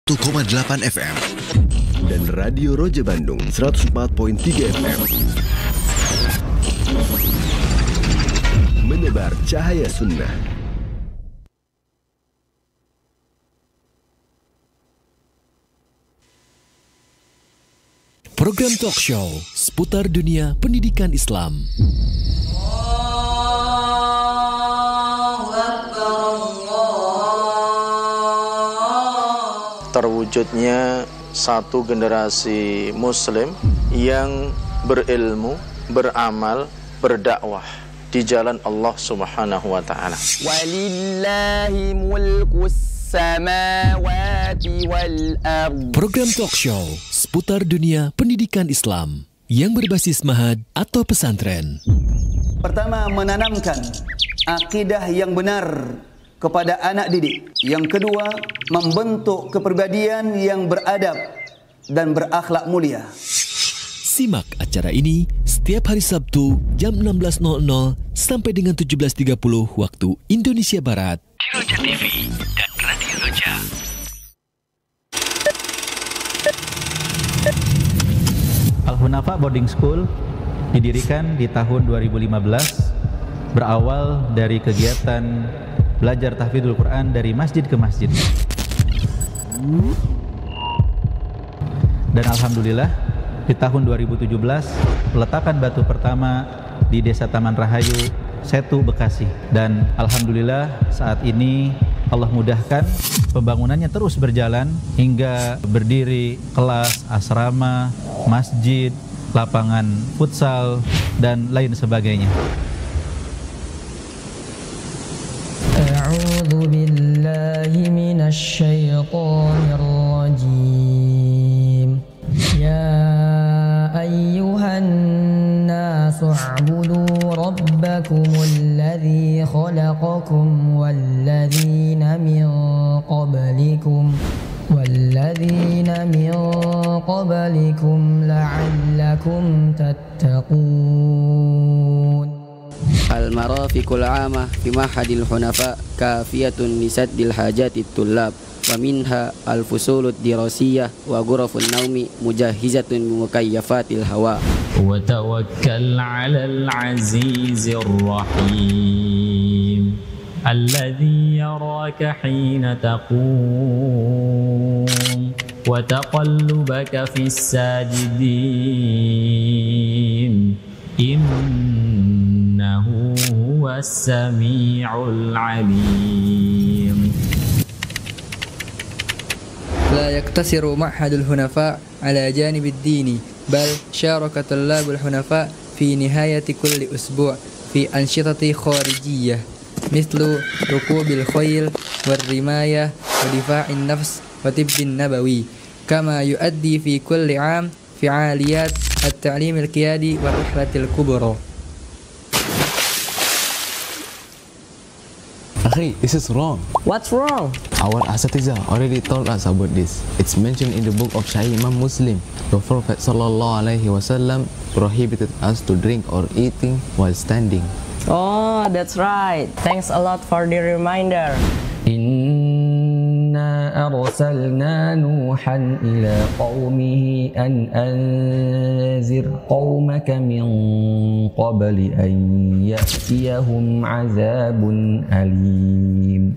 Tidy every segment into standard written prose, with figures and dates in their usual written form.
101,8 FM dan Radio Roja Bandung 104.3 FM. Menebar cahaya sunnah. Program talk show seputar dunia pendidikan Islam. Terwujudnya satu generasi muslim yang berilmu, beramal, berdakwah di jalan Allah Subhanahu wa taala. Walillahi mulkus samawati wal ardh. Program talk show seputar dunia pendidikan Islam yang berbasis mahad atau pesantren. Pertama, menanamkan akidah yang benar kepada anak didik. Yang kedua, membentuk kepribadian yang beradab dan berakhlak mulia. Simak acara ini setiap hari Sabtu jam 16.00 sampai dengan 17.30 waktu Indonesia Barat di Roja TV dan Radio Roja. Al-Hunafa Boarding School didirikan di tahun 2015, berawal dari kegiatan belajar tahfidzul Quran dari masjid ke masjid. Dan alhamdulillah di tahun 2017 peletakan batu pertama di Desa Taman Rahayu, Setu, Bekasi. Dan alhamdulillah saat ini Allah mudahkan pembangunannya terus berjalan hingga berdiri kelas, asrama, masjid, lapangan futsal dan lain sebagainya. A'udzu billahi minasy syaithanir rajim. Ya ayyuhan nasu u'budu rabbakumul ladzi khalaqakum wal ladzina min qablikum la'allakum tattaqun. Al-marafiqul 'amah fi mahadil hunafa kafiyatun lisaddil hajatid tullab wa minha al-fusulud dirasiyah wa ghurafun naumi mujahizatun mukayyafatil hawa wa tawakkal 'alal 'azizir rahim alladzi yaraka hina taqum wa taqallubaka fis sajidin innahu huwas sami'ul 'alim. لا يقتصر معهد الحنفاء على جانب الديني بل شارك طلاب الحنفاء في نهاية كل أسبوع في أنشطة خارجية مثل ركوب الخيل والرماية ودفاع النفس وطب النبوي، كما يؤدي في كل عام فعاليات التعليم القيادي والرحلة الكبرى. Akhi, this is wrong. What's wrong? Our asatiza already told us about this. It's mentioned in the book of Sahih Imam Muslim. The Prophet sallallahu alaihi wasallam prohibited us to drink or eating while standing. Oh, that's right. Thanks a lot for the reminder. Inna arsalna Nuhan ila qawmihi an anzir qawmaka min qabli an ya'tiyahum azabun alim.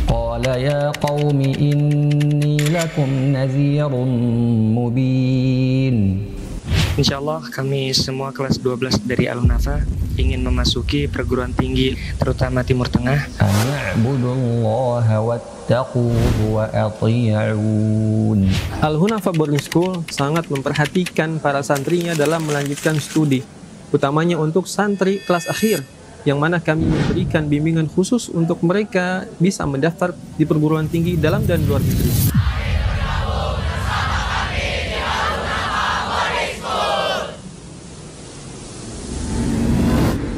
Qala ya qawmi inni lakum nazirun mubin. Insyaallah kami semua kelas 12 dari Al-Hunafa ingin memasuki perguruan tinggi terutama Timur Tengah. A'budullaha wattaquhu wa athi'un. Al-Hunafa Boarding School sangat memperhatikan para santrinya dalam melanjutkan studi, utamanya untuk santri kelas akhir, yang mana kami memberikan bimbingan khusus untuk mereka bisa mendaftar di perguruan tinggi dalam dan luar negeri.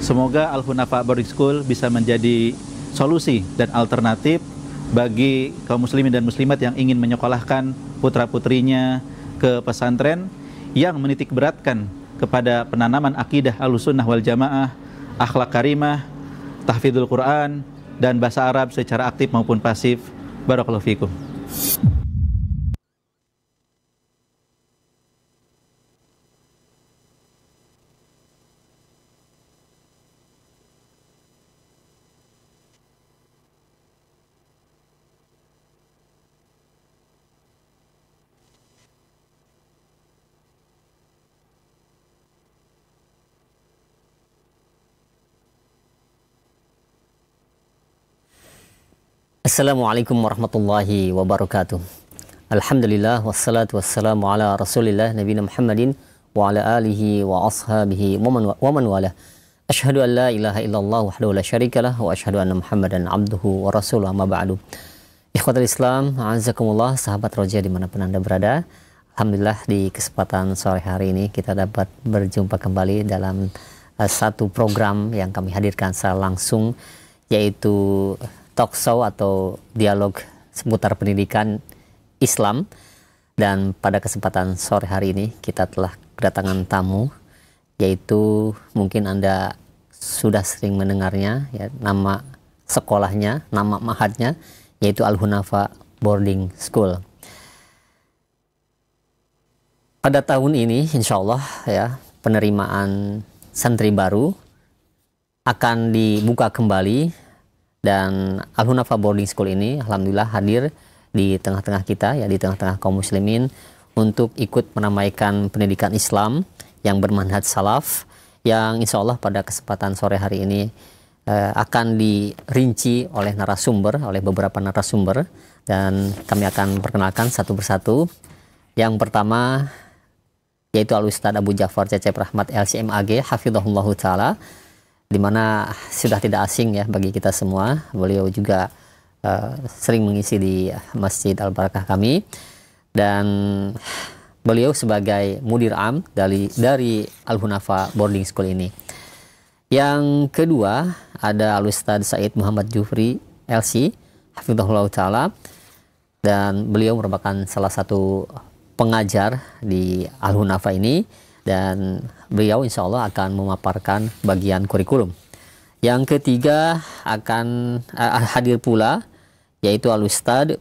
Semoga Al-Hunafa Boarding School bisa menjadi solusi dan alternatif bagi kaum muslimin dan muslimat yang ingin menyekolahkan putra-putrinya ke pesantren yang menitik beratkan kepada penanaman akidah Ahlussunnah wal Jamaah, akhlak karimah, tahfidzul Quran, dan bahasa Arab secara aktif maupun pasif. Barakallahu fikum. Assalamualaikum warahmatullahi wabarakatuh. Alhamdulillah wassalatu wassalamu ala Rasulillah nabiyina Muhammadin wa ala alihi wa ashabihi wa man wala. Asyhadu an la ilaha illallah wahdahu la syarikalah wa asyhadu anna Muhammadan abduhu wa rasuluhu amma ba'du. Ikhwatul Islam, a'azakumullah, sahabat Roja dimanapun Anda berada. Alhamdulillah di kesempatan sore hari ini kita dapat berjumpa kembali dalam satu program yang kami hadirkan secara langsung, yaitu talk show atau dialog seputar pendidikan Islam. Dan pada kesempatan sore hari ini kita telah kedatangan tamu, yaitu mungkin Anda sudah sering mendengarnya, ya, nama sekolahnya, nama ma'hadnya, yaitu Al-Hunafa Boarding School. Pada tahun ini insya Allah ya, penerimaan santri baru akan dibuka kembali, dan Al-Hunafa Boarding School ini alhamdulillah hadir di tengah-tengah kita, ya, di tengah-tengah kaum muslimin untuk ikut meramaikan pendidikan Islam yang bermanhaj salaf, yang insya Allah pada kesempatan sore hari ini akan dirinci oleh beberapa narasumber, dan kami akan perkenalkan satu persatu. Yang pertama yaitu Al-Ustadz Abu Ja'far Cecep Rahmat LCMAG hafizahullahu ta'ala, dimana sudah tidak asing ya bagi kita semua. Beliau juga sering mengisi di Masjid Al-Barakah kami, dan beliau sebagai mudir am dari Al-Hunafa Boarding School ini. Yang kedua ada Al-Ustadz Said Muhammad Jufri LC hafizahullahu ta'ala, dan beliau merupakan salah satu pengajar di Al-Hunafa ini, dan beliau insya Allah akan memaparkan bagian kurikulum. Yang ketiga akan hadir pula yaitu Al-Ustadz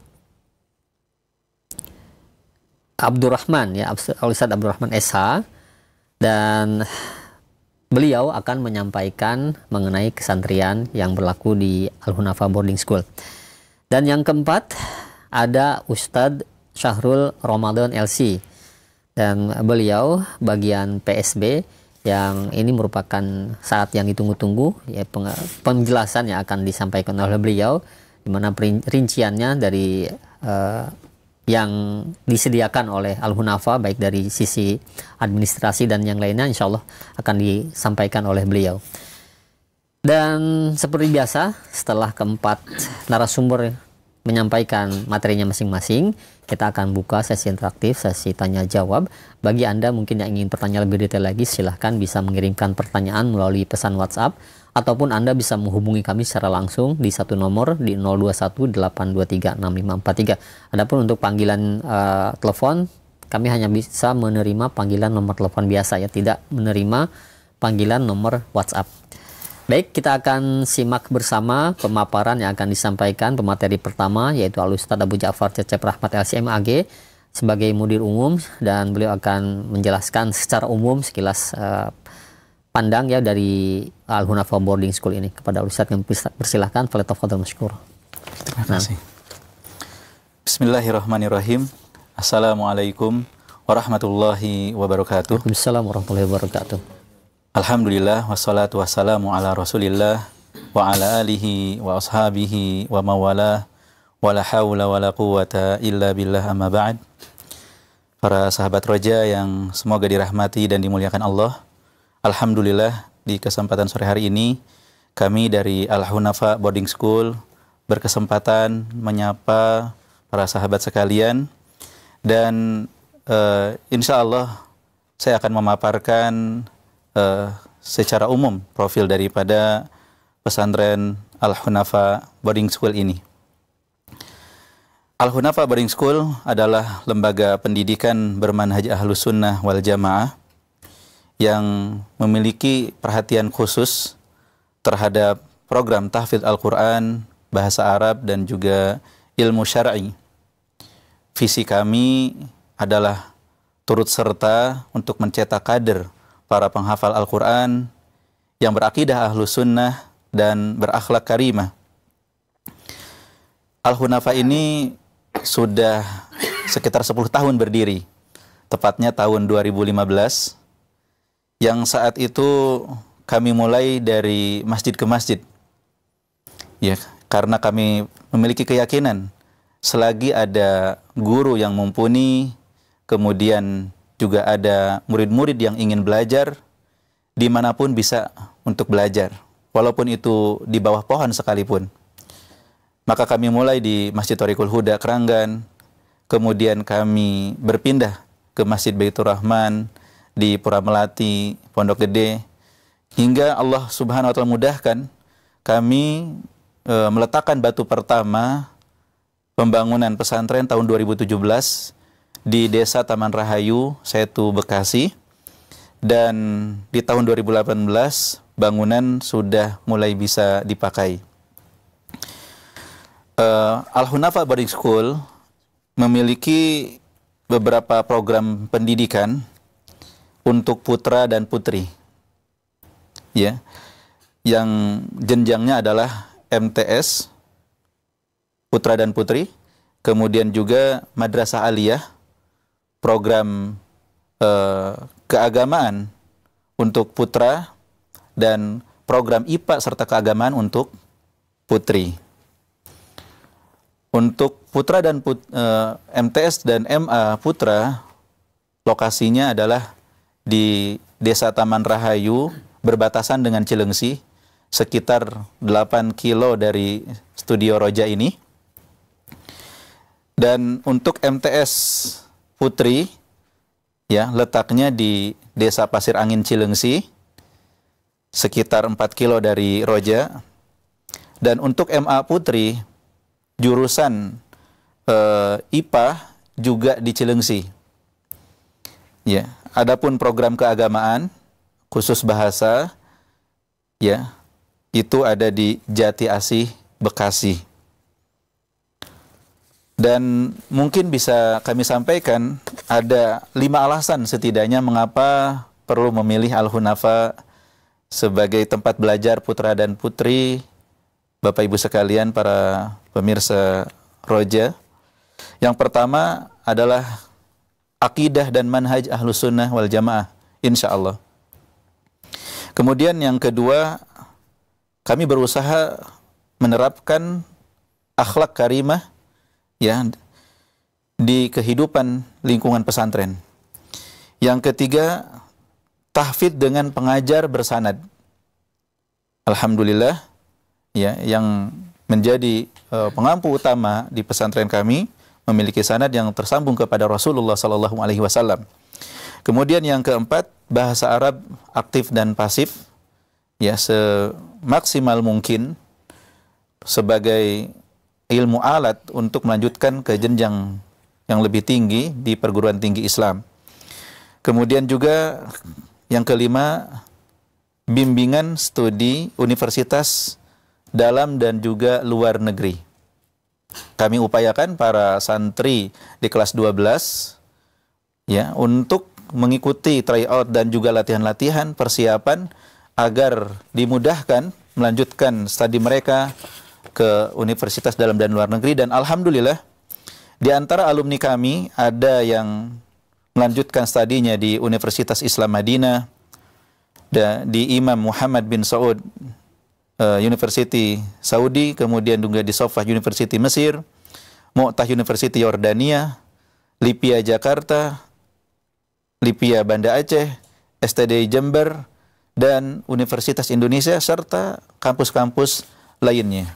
Abdurrahman, ya, Al-Ustadz Abdurrahman SH, dan beliau akan menyampaikan mengenai kesantrian yang berlaku di Al-Hunafa Boarding School. Dan yang keempat ada Ustadz Syahrul Ramadan LC, dan beliau bagian PSB, yang ini merupakan saat yang ditunggu-tunggu, ya, penjelasan yang akan disampaikan oleh beliau, di mana rinciannya dari yang disediakan oleh Al-Hunafa baik dari sisi administrasi dan yang lainnya insya Allah akan disampaikan oleh beliau. Dan seperti biasa setelah keempat narasumber menyampaikan materinya masing-masing, kita akan buka sesi interaktif, sesi tanya jawab. Bagi Anda mungkin yang ingin bertanya lebih detail lagi, silahkan bisa mengirimkan pertanyaan melalui pesan WhatsApp, ataupun Anda bisa menghubungi kami secara langsung di satu nomor di 0218236543. Adapun untuk panggilan telepon, kami hanya bisa menerima panggilan nomor telepon biasa, ya, tidak menerima panggilan nomor WhatsApp. Baik, kita akan simak bersama pemaparan yang akan disampaikan. Pemateri pertama yaitu Al-Ustadz Abu Ja'far Cecep Rahmat LCMAG sebagai mudir umum, dan beliau akan menjelaskan secara umum sekilas pandang ya dari Al-Hunafa Boarding School ini. Kepada Al-Ustadz yang persilahkan, falyatafadhal masykur. Terima kasih. Bismillahirrahmanirrahim. Assalamualaikum warahmatullahi wabarakatuh. Waalaikumsalam warahmatullahi wabarakatuh. Alhamdulillah wassalatu wassalamu ala Rasulillah wa ala alihi wa ashabihi wa mawala wa la hawla wa la quwata illa billah, amma ba'd. Para sahabat Roja yang semoga dirahmati dan dimuliakan Allah, alhamdulillah di kesempatan sore hari ini kami dari Al-Hunafa Boarding School berkesempatan menyapa para sahabat sekalian, dan insya Allah saya akan memaparkan secara umum profil daripada pesantren Al-Hunafa Boarding School ini. Al-Hunafa Boarding School adalah lembaga pendidikan bermanhaj Ahlus Sunnah wal Jamaah yang memiliki perhatian khusus terhadap program tahfidz Al-Quran, bahasa Arab, dan juga ilmu syar'i. Visi kami adalah turut serta untuk mencetak kader para penghafal Al-Quran yang berakidah Ahlus Sunnah dan berakhlak karimah. Al-Hunafa ini sudah sekitar 10 tahun berdiri, tepatnya tahun 2015, yang saat itu kami mulai dari masjid ke masjid. Ya, Karena kami memiliki keyakinan selagi ada guru yang mumpuni, kemudian juga ada murid-murid yang ingin belajar, dimanapun bisa untuk belajar, walaupun itu di bawah pohon sekalipun. Maka kami mulai di Masjid Thariqul Huda Keranggan, kemudian kami berpindah ke Masjid Baitur Rahman di Pura Melati, Pondok Gede, hingga Allah Subhanahu wa Ta'ala mudahkan kami meletakkan batu pertama pembangunan pesantren tahun 2017 di Desa Taman Rahayu, Setu, Bekasi. Dan di tahun 2018 bangunan sudah mulai bisa dipakai. Al-Hunafa Boarding School memiliki beberapa program pendidikan untuk putra dan putri, ya, yang jenjangnya adalah MTS putra dan putri, kemudian juga Madrasah Aliyah, program keagamaan untuk putra, dan program IPA serta keagamaan untuk putri. Untuk putra dan MTS dan MA putra, lokasinya adalah di Desa Taman Rahayu, berbatasan dengan Cilengsi, sekitar 8 kilo dari studio Roja ini. Dan untuk MTS putri, ya, letaknya di Desa Pasir Angin Cilengsi, sekitar 4 kilo dari Roja. Dan untuk MA putri, jurusan IPA juga di Cilengsi. Ya, adapun program keagamaan khusus bahasa, ya, itu ada di Jati Asih, Bekasi. Dan mungkin bisa kami sampaikan ada 5 alasan setidaknya mengapa perlu memilih Al-Hunafa sebagai tempat belajar putra dan putri, Bapak Ibu sekalian, para pemirsa Roja. Yang pertama adalah akidah dan manhaj Ahlus Sunnah wal Jamaah, insya Allah. Kemudian yang kedua, kami berusaha menerapkan akhlak karimah, ya, di kehidupan lingkungan pesantren. Yang ketiga, tahfidz dengan pengajar bersanad. Alhamdulillah, ya, yang menjadi pengampu utama di pesantren kami memiliki sanad yang tersambung kepada Rasulullah Sallallahu Alaihi Wasallam. Kemudian yang keempat, bahasa Arab aktif dan pasif, ya, semaksimal mungkin sebagai ilmu alat untuk melanjutkan ke jenjang yang lebih tinggi di perguruan tinggi Islam. Kemudian juga yang kelima, bimbingan studi universitas dalam dan juga luar negeri. Kami upayakan para santri di kelas 12, ya, untuk mengikuti tryout dan juga latihan-latihan persiapan agar dimudahkan melanjutkan studi mereka ke universitas dalam dan luar negeri. Dan alhamdulillah, di antara alumni kami ada yang melanjutkan studinya di Universitas Islam Madinah, di Imam Muhammad bin Saud University Saudi, kemudian juga di Sofah University Mesir, Mu'tah University Yordania, Lipia Jakarta, Lipia Banda Aceh, STDI Jember, dan Universitas Indonesia, serta kampus-kampus lainnya.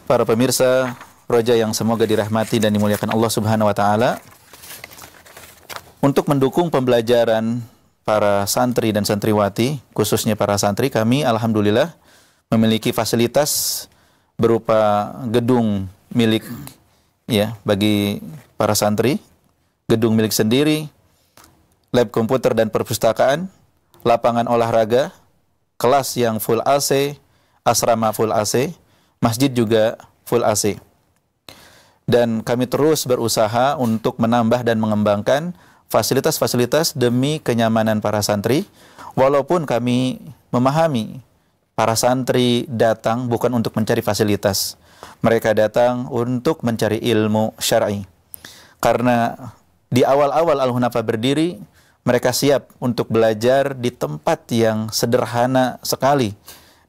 Para pemirsa Roja yang semoga dirahmati dan dimuliakan Allah Subhanahu wa Ta'ala, untuk mendukung pembelajaran para santri dan santriwati, khususnya para santri, kami alhamdulillah memiliki fasilitas berupa gedung milik, ya, bagi para santri, gedung milik sendiri, lab komputer dan perpustakaan, lapangan olahraga, kelas yang full AC, asrama full AC, masjid juga full AC. Dan kami terus berusaha untuk menambah dan mengembangkan fasilitas-fasilitas demi kenyamanan para santri, walaupun kami memahami para santri datang bukan untuk mencari fasilitas. Mereka datang untuk mencari ilmu syar'i. Karena di awal-awal Al-Hunafa berdiri, mereka siap untuk belajar di tempat yang sederhana sekali,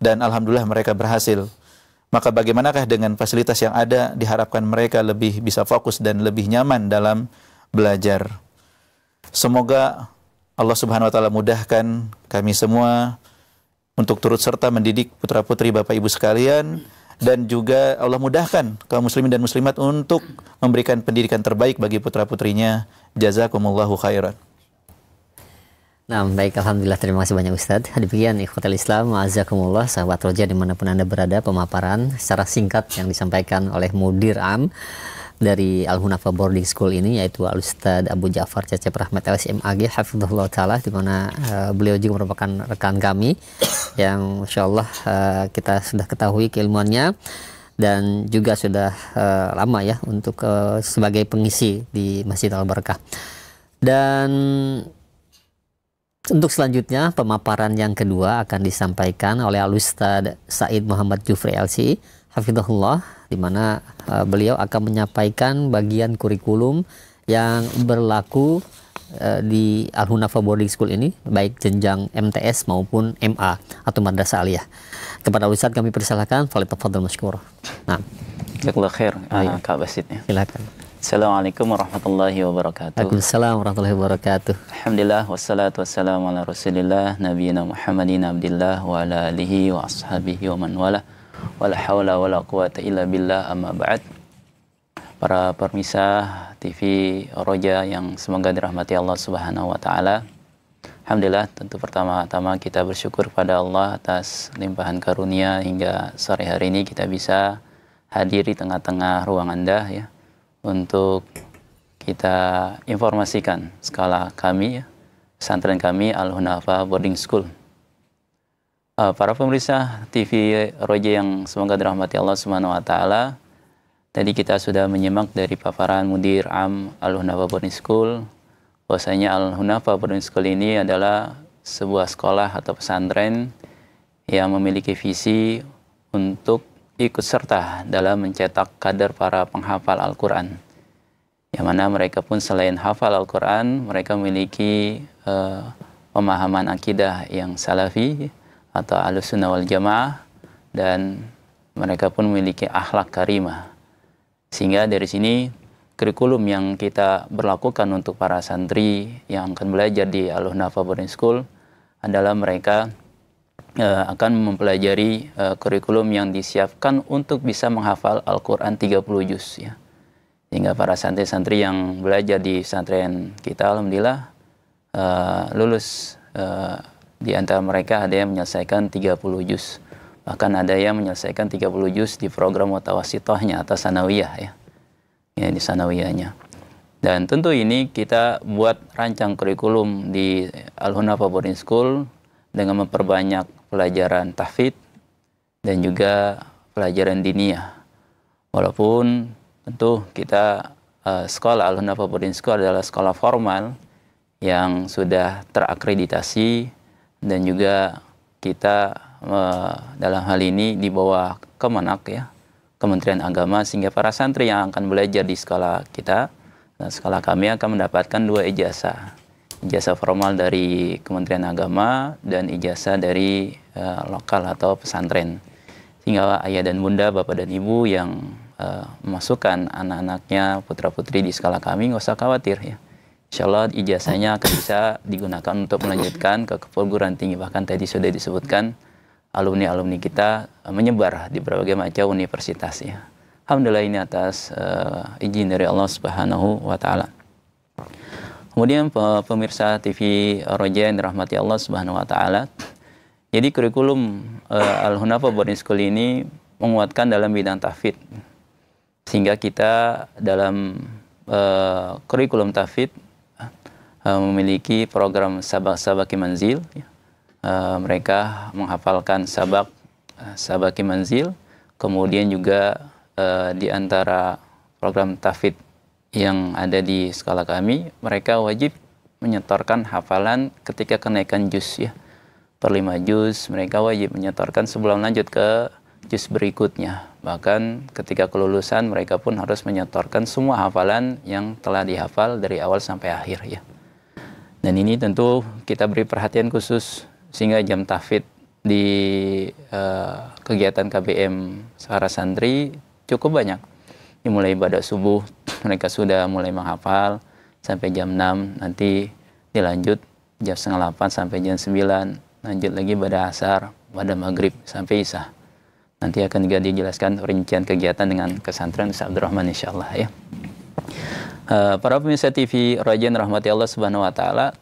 dan alhamdulillah mereka berhasil. Maka bagaimanakah dengan fasilitas yang ada, diharapkan mereka lebih bisa fokus dan lebih nyaman dalam belajar. Semoga Allah Subhanahu wa taala mudahkan kami semua untuk turut serta mendidik putra-putri Bapak Ibu sekalian, dan juga Allah mudahkan kaum muslimin dan muslimat untuk memberikan pendidikan terbaik bagi putra-putrinya. Jazakumullahu khairan. Nah, baik, alhamdulillah, terima kasih banyak Ustaz. Demikian ikhwatal Islam, azakumullah, sahabat Roja dimanapun Anda berada, pemaparan secara singkat yang disampaikan oleh Mudir Am dari Al-Hunafa Boarding School ini, yaitu Al-Ustaz Abu Ja'far Cecep Rahmat LSMAG hafizahullah taala, di mana beliau juga merupakan rekan kami yang insyaallah kita sudah ketahui keilmuannya dan juga sudah lama ya untuk sebagai pengisi di Masjid Al-Barakah. Dan untuk selanjutnya, pemaparan yang kedua akan disampaikan oleh Al-Ustaz Said Muhammad Jufri LC hafizahullah, di mana beliau akan menyampaikan bagian kurikulum yang berlaku di Al-Hunafa Boarding School ini, baik jenjang MTS maupun MA atau Madrasah Aliyah. Kepada Ustaz kami persilakan, falyatafadhal masykur. Nah, jazakallahu khair, Kak Basit ya. Silakan. Assalamualaikum warahmatullahi wabarakatuh. Waalaikumsalam warahmatullahi wabarakatuh. Alhamdulillah wassalatu wassalamu ala Rasulillah nabiyina Muhammadin abdillah wa ala alihi wa ashabihi wa man wala. Wala haula wala quwata illa billah, amma ba'd. Para pemirsa TV Roja yang semoga dirahmati Allah Subhanahu wa taala. Alhamdulillah, tentu pertama-tama kita bersyukur pada Allah atas limpahan karunia hingga sore hari ini kita bisa hadir di tengah-tengah ruang Anda ya, untuk kita informasikan skala kami, pesantren kami Al-Hunafa Boarding School. Para pemirsa TV Roja yang semoga dirahmati Allah Subhanahu wa taala, tadi kita sudah menyimak dari paparan Mudir Am Al-Hunafa Boarding School bahwasanya Al-Hunafa Boarding School ini adalah sebuah sekolah atau pesantren yang memiliki visi untuk ikut serta dalam mencetak kader para penghafal Al-Quran, yang mana mereka pun selain hafal Al-Quran, mereka memiliki pemahaman akidah yang salafi atau Ahlussunnah wal Jamaah, dan mereka pun memiliki akhlak karimah. Sehingga dari sini kurikulum yang kita berlakukan untuk para santri yang akan belajar di Al-Hunafa Boarding School adalah mereka akan mempelajari kurikulum yang disiapkan untuk bisa menghafal Al-Quran 30 juz ya. Sehingga para santri-santri yang belajar di pesantren kita alhamdulillah lulus, di antara mereka ada yang menyelesaikan 30 juz. Bahkan ada yang menyelesaikan 30 juz di program mutawasithahnya atau sanawiyah ya. Ya, di sanawiyahnya. Dan tentu ini kita buat rancang kurikulum di Al-Hunafa Boarding School dengan memperbanyak pelajaran tahfidz dan juga pelajaran diniyah. Walaupun tentu kita sekolah Al-Hunafa Boarding School adalah sekolah formal yang sudah terakreditasi, dan juga kita dalam hal ini di bawah Kemenak ya, Kementerian Agama, sehingga para santri yang akan belajar di sekolah kita, sekolah kami akan mendapatkan 2 ijazah. Ijazah formal dari Kementerian Agama dan ijazah dari lokal atau pesantren. Sehingga ayah dan bunda, bapak dan ibu yang memasukkan anak-anaknya, putra-putri di sekolah kami, nggak usah khawatir ya. Insya Allah ijazahnya akan bisa digunakan untuk melanjutkan ke perguruan tinggi. Bahkan tadi sudah disebutkan alumni-alumni kita menyebar di berbagai macam universitas ya. Alhamdulillah ini atas izin dari Allah Subhanahu wa taala. Kemudian pemirsa TV Roja yang dirahmati Allah Subhanahu wa taala. Jadi kurikulum Al-Hunafa Boarding School ini menguatkan dalam bidang tahfidz. Sehingga kita dalam kurikulum tahfidz memiliki program sabaki manzil. Mereka menghafalkan sabaki manzil. Kemudian juga di antara program tahfidz yang ada di sekolah kami, mereka wajib menyetorkan hafalan ketika kenaikan juz ya. Per 5 juz mereka wajib menyetorkan sebelum lanjut ke juz berikutnya. Bahkan ketika kelulusan mereka pun harus menyetorkan semua hafalan yang telah dihafal dari awal sampai akhir ya. Dan ini tentu kita beri perhatian khusus sehingga jam tahfidz di kegiatan KBM para santri cukup banyak. Dimulai ibadah subuh, mereka sudah mulai menghafal sampai jam 6, nanti dilanjut jam 7:30 sampai jam 9, lanjut lagi pada asar, pada maghrib sampai isya. Nanti akan juga dijelaskan rincian kegiatan dengan kesantren Ustaz Abdurrahman insyaallah ya. Para pemirsa TV Raja rahmati Allah Subhanahu wa taala,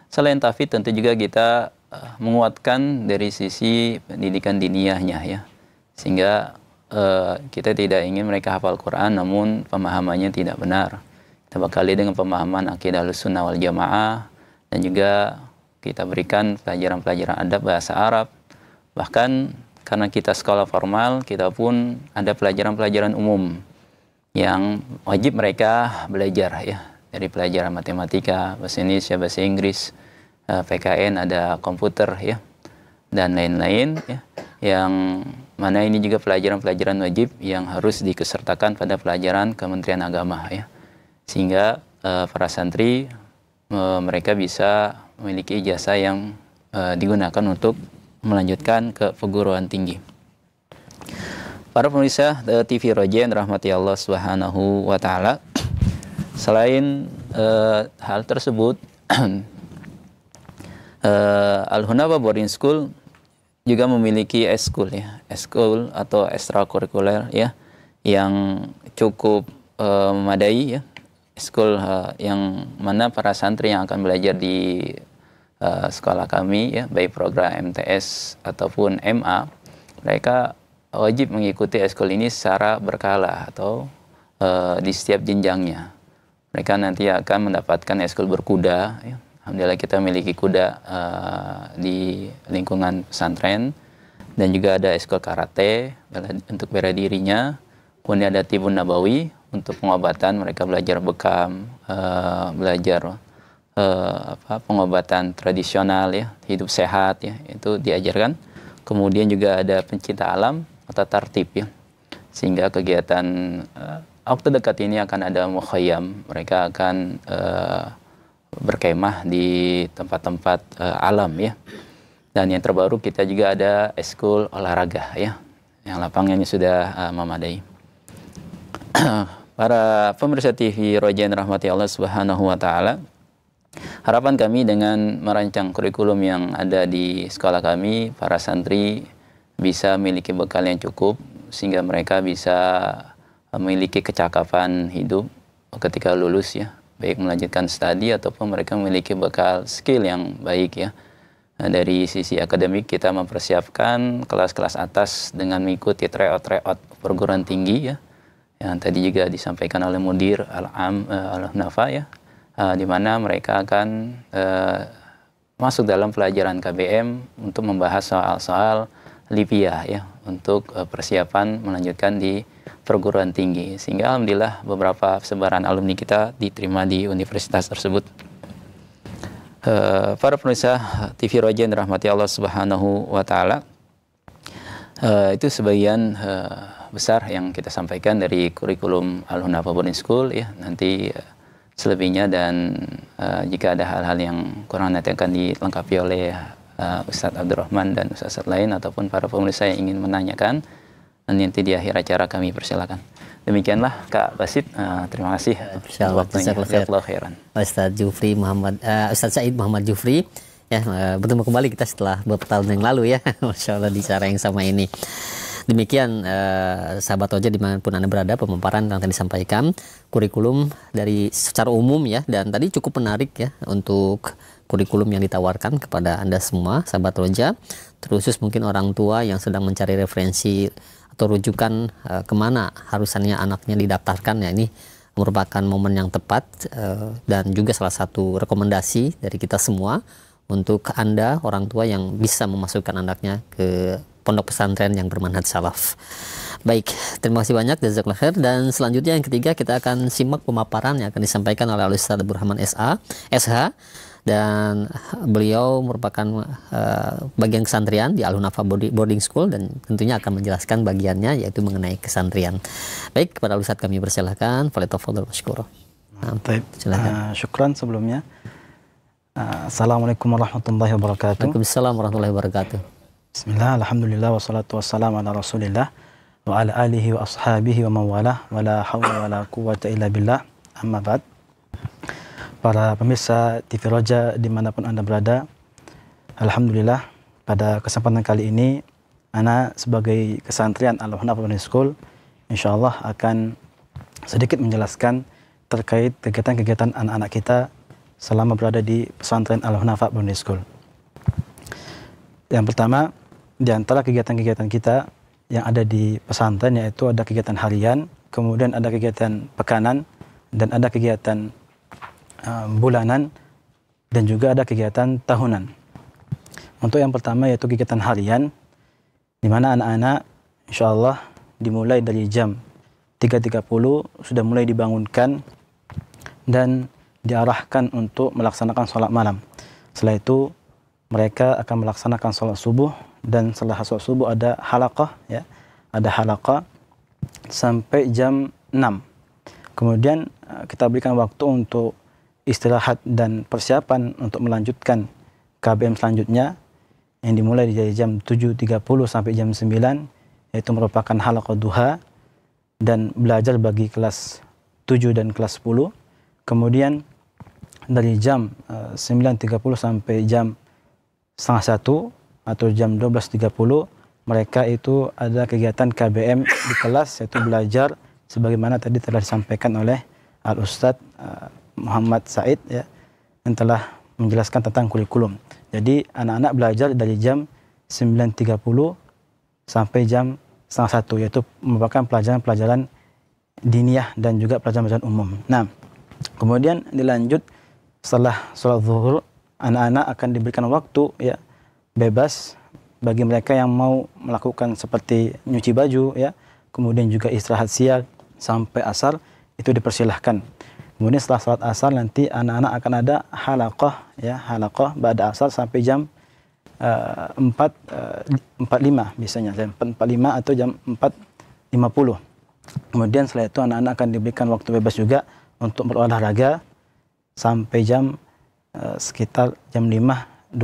selain tahfidz tentu juga kita menguatkan dari sisi pendidikan diniyahnya ya. Sehingga kita tidak ingin mereka hafal Quran namun pemahamannya tidak benar. Kita bekali dengan pemahaman akidah Ahlussunnah wal Jamaah, dan juga kita berikan pelajaran-pelajaran adab bahasa Arab. Bahkan karena kita sekolah formal, kita pun ada pelajaran-pelajaran umum yang wajib mereka belajar ya. Dari pelajaran matematika, bahasa Indonesia, bahasa Inggris, PKN, ada komputer ya, dan lain-lain ya. Yang mana ini juga pelajaran-pelajaran wajib yang harus dikesertakan pada pelajaran Kementerian Agama ya. Sehingga para santri mereka bisa memiliki ijazah yang digunakan untuk melanjutkan ke perguruan tinggi. Para pemirsa TV Roja rahmati Allah Subhanahu wa taala, selain hal tersebut Al-Hunafa Boarding School juga memiliki eskul ya, eskul atau ekstrakurikuler ya, yang cukup memadai ya. Eskul yang mana para santri yang akan belajar di sekolah kami ya, baik program MTS ataupun MA, mereka wajib mengikuti eskul ini secara berkala atau di setiap jenjangnya. Mereka nanti akan mendapatkan eskul berkuda ya. Alhamdulillah kita memiliki kuda di lingkungan pesantren, dan juga ada eskul karate untuk bela dirinya. Kemudian ada tibun nabawi untuk pengobatan, mereka belajar bekam, belajar pengobatan tradisional ya, hidup sehat ya, itu diajarkan. Kemudian juga ada pencinta alam atau tartib ya, sehingga kegiatan waktu dekat ini akan ada mukhayyam, mereka akan berkemah di tempat-tempat alam ya. Dan yang terbaru kita juga ada eskul olahraga ya, yang lapangannya sudah memadai. Para pemirsa TV Roja rahmati Allah Subhanahu wa taala, harapan kami dengan merancang kurikulum yang ada di sekolah kami, para santri bisa memiliki bekal yang cukup sehingga mereka bisa memiliki kecakapan hidup ketika lulus ya, baik melanjutkan studi ataupun mereka memiliki bekal skill yang baik ya. Dari sisi akademik kita mempersiapkan kelas-kelas atas dengan mengikuti tryout perguruan tinggi ya, yang tadi juga disampaikan oleh Mudir Al-Hunafa ya, di mana mereka akan masuk dalam pelajaran KBM untuk membahas soal-soal Libya ya, untuk persiapan melanjutkan di perguruan tinggi. Sehingga alhamdulillah beberapa sebaran alumni kita diterima di universitas tersebut. Para pemirsa TV Roja rahmati Allah Subhanahu wa taala, itu sebagian besar yang kita sampaikan dari kurikulum Al-Hunafa Boarding School ya. Nanti selebihnya dan jika ada hal-hal yang kurang nanti akan dilengkapi oleh Ustadz Abdurrahman dan Ustadz lain ataupun para pemirsa yang ingin menanyakan, nanti di akhir acara kami persilakan. Demikianlah Kak Basit, terima kasih. Jazakallahu khairan. Ustadz Said Muhammad Jufri ya, bertemu kembali kita setelah beberapa tahun yang lalu ya, Masya Allah di cara yang sama ini. Demikian sahabat Roja dimanapun Anda berada, pemaparan yang tadi disampaikan kurikulum dari secara umum ya, dan tadi cukup menarik ya untuk kurikulum yang ditawarkan kepada Anda semua sahabat Roja, terkhusus mungkin orang tua yang sedang mencari referensi atau rujukan kemana harusannya anaknya didaftarkan ya. Ini merupakan momen yang tepat dan juga salah satu rekomendasi dari kita semua untuk Anda orang tua yang bisa memasukkan anaknya ke pondok pesantren yang bermanhaj salaf. Baik, terima kasih banyak jazakallahu khair. Dan selanjutnya yang ketiga kita akan simak pemaparan yang akan disampaikan oleh Ustaz Abdurrahman SH, dan beliau merupakan bagian kesantrian di Al-Hunafa Boarding School dan tentunya akan menjelaskan bagiannya yaitu mengenai kesantrian. Baik, kepada Ustaz kami persilakan. Falyatafadhal masykuran. Baik, syukran sebelumnya. Assalamualaikum warahmatullahi wabarakatuh. Waalaikumsalam warahmatullahi wabarakatuh. Bismillah, alhamdulillah, wassalatu wassalamu ala rasulillah wa ala alihi wa ashabihi wa mawalah wa la hawla wa la quwwata illa billah, amma ba'd. Para pemirsa TV Roja dimanapun Anda berada, alhamdulillah pada kesempatan kali ini Ana sebagai kesantrian Al-Hunafah Boarding School insyaallah akan sedikit menjelaskan terkait kegiatan-kegiatan anak-anak kita selama berada di pesantren Al-Hunafah Boarding School. Yang pertama, di antara kegiatan-kegiatan kita yang ada di pesantren yaitu ada kegiatan harian, kemudian ada kegiatan pekanan, dan ada kegiatan bulanan, dan juga ada kegiatan tahunan. Untuk yang pertama yaitu kegiatan harian, di mana anak-anak insyaallah dimulai dari jam 3.30 sudah mulai dibangunkan dan diarahkan untuk melaksanakan sholat malam. Setelah itu mereka akan melaksanakan sholat subuh, dan setelah sholat subuh ada halaqah, ya, ada halaqah sampai jam 6. Kemudian kita berikan waktu untuk istirahat dan persiapan untuk melanjutkan KBM selanjutnya yang dimulai dari jam 7.30 sampai jam 9, yaitu merupakan halaqah duha dan belajar bagi kelas 7 dan kelas 10. Kemudian dari jam 9.30 sampai jam 12:30 atau jam 12.30 mereka itu ada kegiatan KBM di kelas, yaitu belajar sebagaimana tadi telah disampaikan oleh Al-Ustadz Muhammad Said, ya, yang telah menjelaskan tentang kurikulum. Jadi anak-anak belajar dari jam 9.30 sampai jam 12:30, yaitu merupakan pelajaran-pelajaran diniyah dan juga pelajaran-pelajaran umum. Nah, kemudian dilanjut setelah sholat zuhur, anak-anak akan diberikan waktu, ya, bebas bagi mereka yang mau melakukan seperti nyuci baju, ya, kemudian juga istirahat siang sampai asar, itu dipersilahkan. Kemudian setelah sholat asar nanti anak-anak akan ada halaqah, ya, halaqah ba'da asar sampai jam 4.45 biasanya, jam 4.45 atau jam 4.50. Kemudian setelah itu anak-anak akan diberikan waktu bebas juga untuk berolahraga sampai jam sekitar jam 5.20.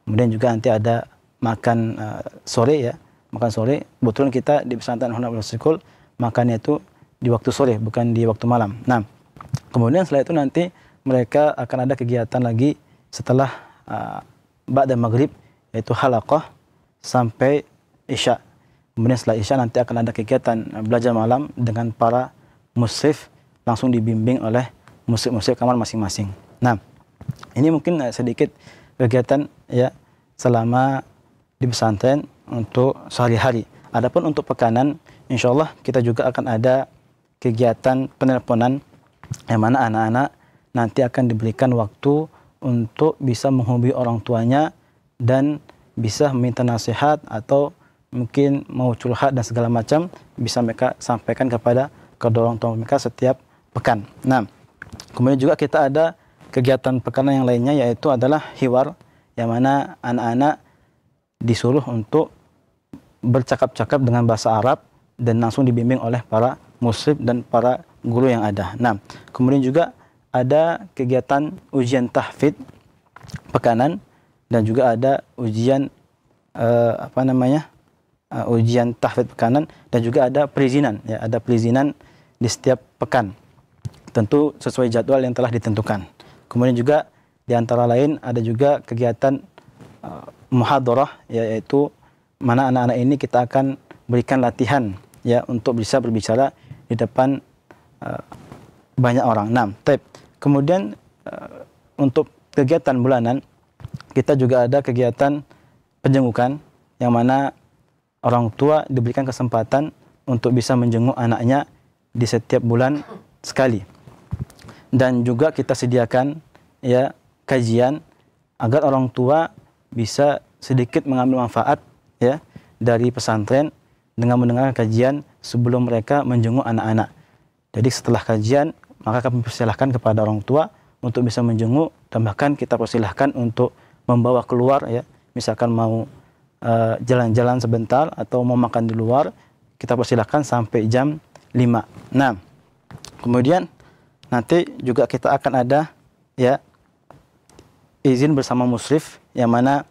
Kemudian juga nanti ada makan sore, ya, makan sore. Kebetulan kita di pesantren Al-Hunafah Boarding School makannya itu di waktu sore, bukan di waktu malam. Nah, kemudian setelah itu nanti mereka akan ada kegiatan lagi setelah ba'da maghrib, yaitu halaqah sampai isya. Kemudian setelah isya nanti akan ada kegiatan belajar malam dengan para musyrif, langsung dibimbing oleh musyrif kamar masing-masing. Nah, ini mungkin sedikit kegiatan, ya, selama di pesantren untuk sehari-hari. Adapun untuk pekanan, insyaallah kita juga akan ada kegiatan penelponan yang mana anak-anak nanti akan diberikan waktu untuk bisa menghubungi orang tuanya dan bisa meminta nasihat atau mungkin mau curhat dan segala macam, bisa mereka sampaikan kepada kedua orang tua mereka setiap pekan. Nah, kemudian juga kita ada kegiatan pekanan yang lainnya, yaitu adalah hiwar, yang mana anak-anak disuruh untuk bercakap-cakap dengan bahasa Arab dan langsung dibimbing oleh para musyrif dan para guru yang ada. Nah, kemudian juga ada kegiatan ujian tahfidz pekanan dan juga ada ujian ujian tahfidz pekanan dan juga ada perizinan, ya, ada perizinan di setiap pekan. Tentu sesuai jadwal yang telah ditentukan. Kemudian juga di antara lain ada juga kegiatan muhadarah, yaitu mana anak-anak ini kita akan berikan latihan, ya, untuk bisa berbicara di depan banyak orang. Nah, kemudian untuk kegiatan bulanan kita juga ada kegiatan penjengukan, yang mana orang tua diberikan kesempatan untuk bisa menjenguk anaknya di setiap bulan sekali. Dan juga kita sediakan, ya, kajian agar orang tua bisa sedikit mengambil manfaat, ya, dari pesantren dengan mendengar kajian sebelum mereka menjenguk anak-anak. Jadi setelah kajian maka kami persilahkan kepada orang tua untuk bisa menjenguk, dan bahkan kita persilahkan untuk membawa keluar, ya, misalkan mau jalan-jalan sebentar atau mau makan di luar, kita persilahkan sampai jam 5. Nah, kemudian nanti juga kita akan ada, ya, izin bersama musyrif, yang mana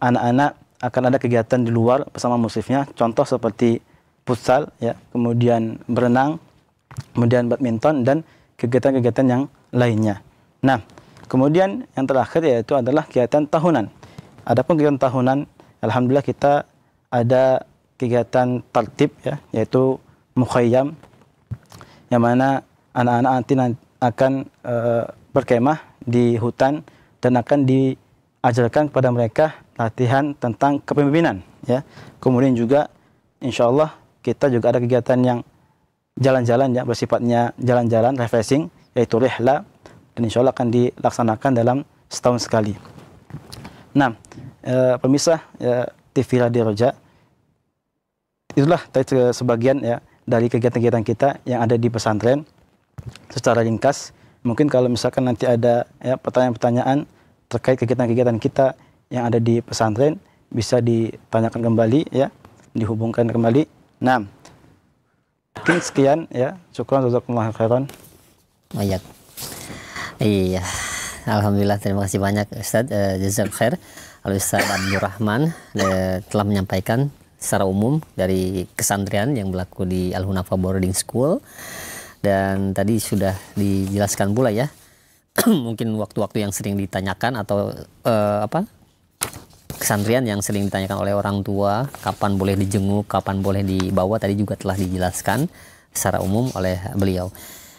anak-anak akan ada kegiatan di luar bersama muslimnya, contoh seperti futsal, ya, kemudian berenang, kemudian badminton dan kegiatan-kegiatan yang lainnya. Nah, kemudian yang terakhir yaitu adalah kegiatan tahunan. Adapun kegiatan tahunan, alhamdulillah kita ada kegiatan tertib, ya, yaitu mukhayyam, yang mana anak-anak nanti akan berkemah di hutan dan akan diajarkan kepada mereka latihan tentang kepemimpinan, ya. Kemudian juga insya Allah kita juga ada kegiatan yang jalan-jalan, ya, bersifatnya jalan-jalan refreshing, yaitu rihla, dan insya Allah akan dilaksanakan dalam setahun sekali. Nah, pemirsa TV Radio Roja, itulah tadi sebagian, ya, dari kegiatan-kegiatan kita yang ada di pesantren secara ringkas. Mungkin kalau misalkan nanti ada, ya, pertanyaan-pertanyaan terkait kegiatan-kegiatan kita yang ada di pesantren, bisa ditanyakan kembali, ya, dihubungkan kembali. Nah, mungkin sekian, ya. Syukran, jazakumullah khairan. Baik. Iya. Alhamdulillah, terima kasih banyak Ustaz. Jazakallahu khair. Al-Ustaz Abdul Rahman telah menyampaikan secara umum dari kesantren yang berlaku di Al-Hunafa Boarding School, dan tadi sudah dijelaskan pula, ya, mungkin waktu-waktu yang sering ditanyakan atau kesantren yang sering ditanyakan oleh orang tua, kapan boleh dijenguk, kapan boleh dibawa, tadi juga telah dijelaskan secara umum oleh beliau.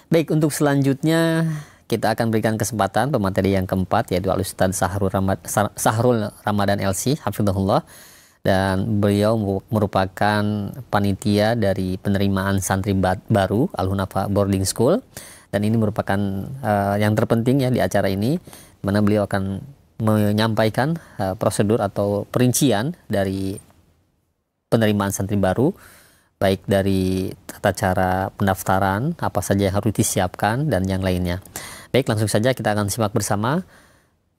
Baik, untuk selanjutnya kita akan berikan kesempatan pemateri yang keempat, yaitu Al-Ustaz Sahrul Ramadan LC, hafizahullah, dan beliau merupakan panitia dari penerimaan santri baru Al-Hunafa Boarding School, dan ini merupakan yang terpenting, ya, di acara ini, di mana beliau akan menyampaikan prosedur atau perincian dari penerimaan santri baru, baik dari tata cara pendaftaran, apa saja yang harus disiapkan, dan yang lainnya. Baik, langsung saja kita akan simak bersama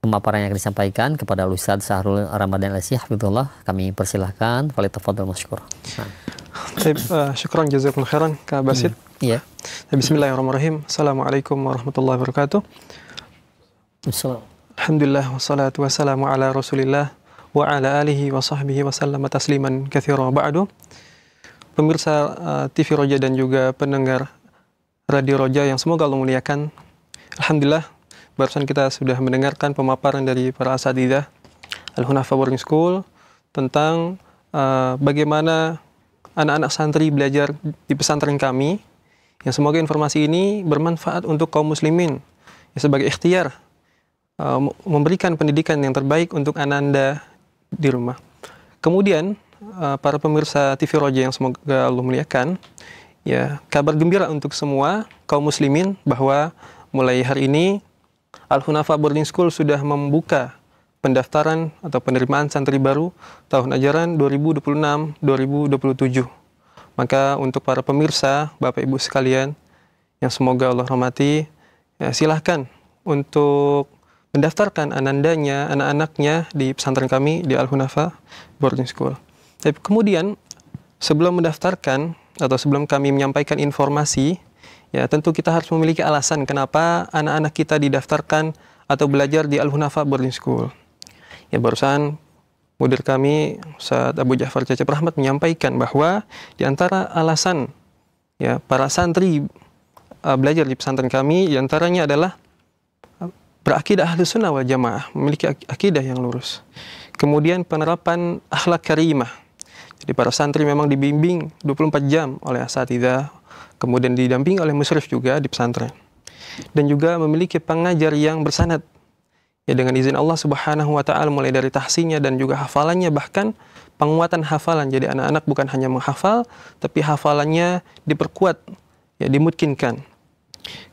pemaparan yang akan disampaikan kepada Ustaz Sahrul Ramadan LC, hafizullah. Kami persilahkan, falyatafadhal masykur. Syukran, jazakumullah khairan, Kak Basit. Iya. Bismillahirrahmanirrahim. Assalamualaikum warahmatullahi wabarakatuh. Alhamdulillah, wassalatu wassalamu ala rasulillah wa ala alihi wa sahbihi wa sallama tasliman katsira ba'du. Pemirsa TV Roja dan juga pendengar Radio Roja yang semoga Allah muliakan. Alhamdulillah, barusan kita sudah mendengarkan pemaparan dari para asatidzah Al-Hunafa Boarding School tentang bagaimana anak-anak santri belajar di pesantren kami, yang semoga informasi ini bermanfaat untuk kaum muslimin, ya, sebagai ikhtiar memberikan pendidikan yang terbaik untuk anak Anda di rumah. Kemudian para pemirsa TV Roja yang semoga Allah muliakan, ya, kabar gembira untuk semua kaum muslimin bahwa mulai hari ini Al-Hunafa Boarding School sudah membuka pendaftaran atau penerimaan santri baru tahun ajaran 2026-2027. Maka untuk para pemirsa, Bapak Ibu sekalian yang semoga Allah rahmati, ya, silahkan untuk mendaftarkan anak-anaknya di pesantren kami di Al-Hunafa Boarding School. Tapi kemudian sebelum mendaftarkan atau sebelum kami menyampaikan informasi, ya, tentu kita harus memiliki alasan kenapa anak-anak kita didaftarkan atau belajar di Al-Hunafa Boarding School. Ya, barusan mudir kami Ustaz Abu Ja'far Cecep Rahmat menyampaikan bahwa di antara alasan, ya, para santri belajar di pesantren kami, di antaranya adalah berakidah Ahlus Sunnah wal Jamaah, memiliki akidah yang lurus. Kemudian penerapan akhlak karimah. Jadi para santri memang dibimbing 24 jam oleh asatidzah, kemudian didampingi oleh musyrif juga di pesantren. Dan juga memiliki pengajar yang bersanad, ya, dengan izin Allah Subhanahu wa taala, mulai dari tahsinnya dan juga hafalannya, bahkan penguatan hafalan. Jadi anak-anak bukan hanya menghafal, tapi hafalannya diperkuat, ya, dimungkinkan.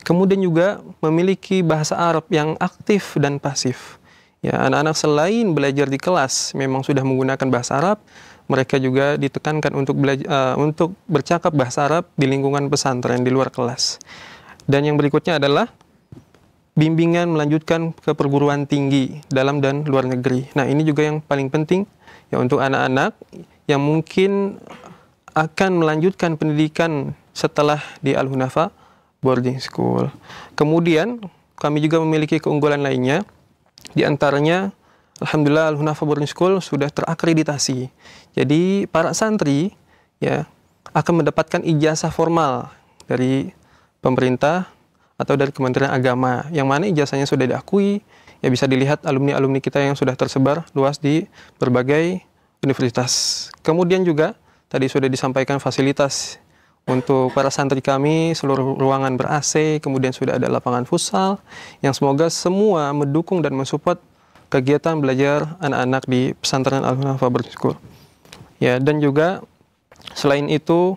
Kemudian juga memiliki bahasa Arab yang aktif dan pasif. Ya, anak-anak selain belajar di kelas memang sudah menggunakan bahasa Arab, mereka juga ditekankan untuk untuk bercakap bahasa Arab di lingkungan pesantren di luar kelas. Dan yang berikutnya adalah bimbingan melanjutkan ke perguruan tinggi dalam dan luar negeri. Nah, ini juga yang paling penting, ya, untuk anak-anak yang mungkin akan melanjutkan pendidikan setelah di Al-Hunafa Boarding School. Kemudian kami juga memiliki keunggulan lainnya, di antaranya Alhamdulillah Al-Hunafa Boarding School sudah terakreditasi. Jadi para santri ya akan mendapatkan ijazah formal dari pemerintah atau dari Kementerian Agama, yang mana ijazahnya sudah diakui. Ya bisa dilihat alumni-alumni kita yang sudah tersebar luas di berbagai universitas. Kemudian juga tadi sudah disampaikan fasilitas untuk para santri kami, seluruh ruangan ber-AC, kemudian sudah ada lapangan futsal, yang semoga semua mendukung dan mensupport kegiatan belajar anak-anak di pesantren Al-Hunafa Boarding School. Ya, dan juga selain itu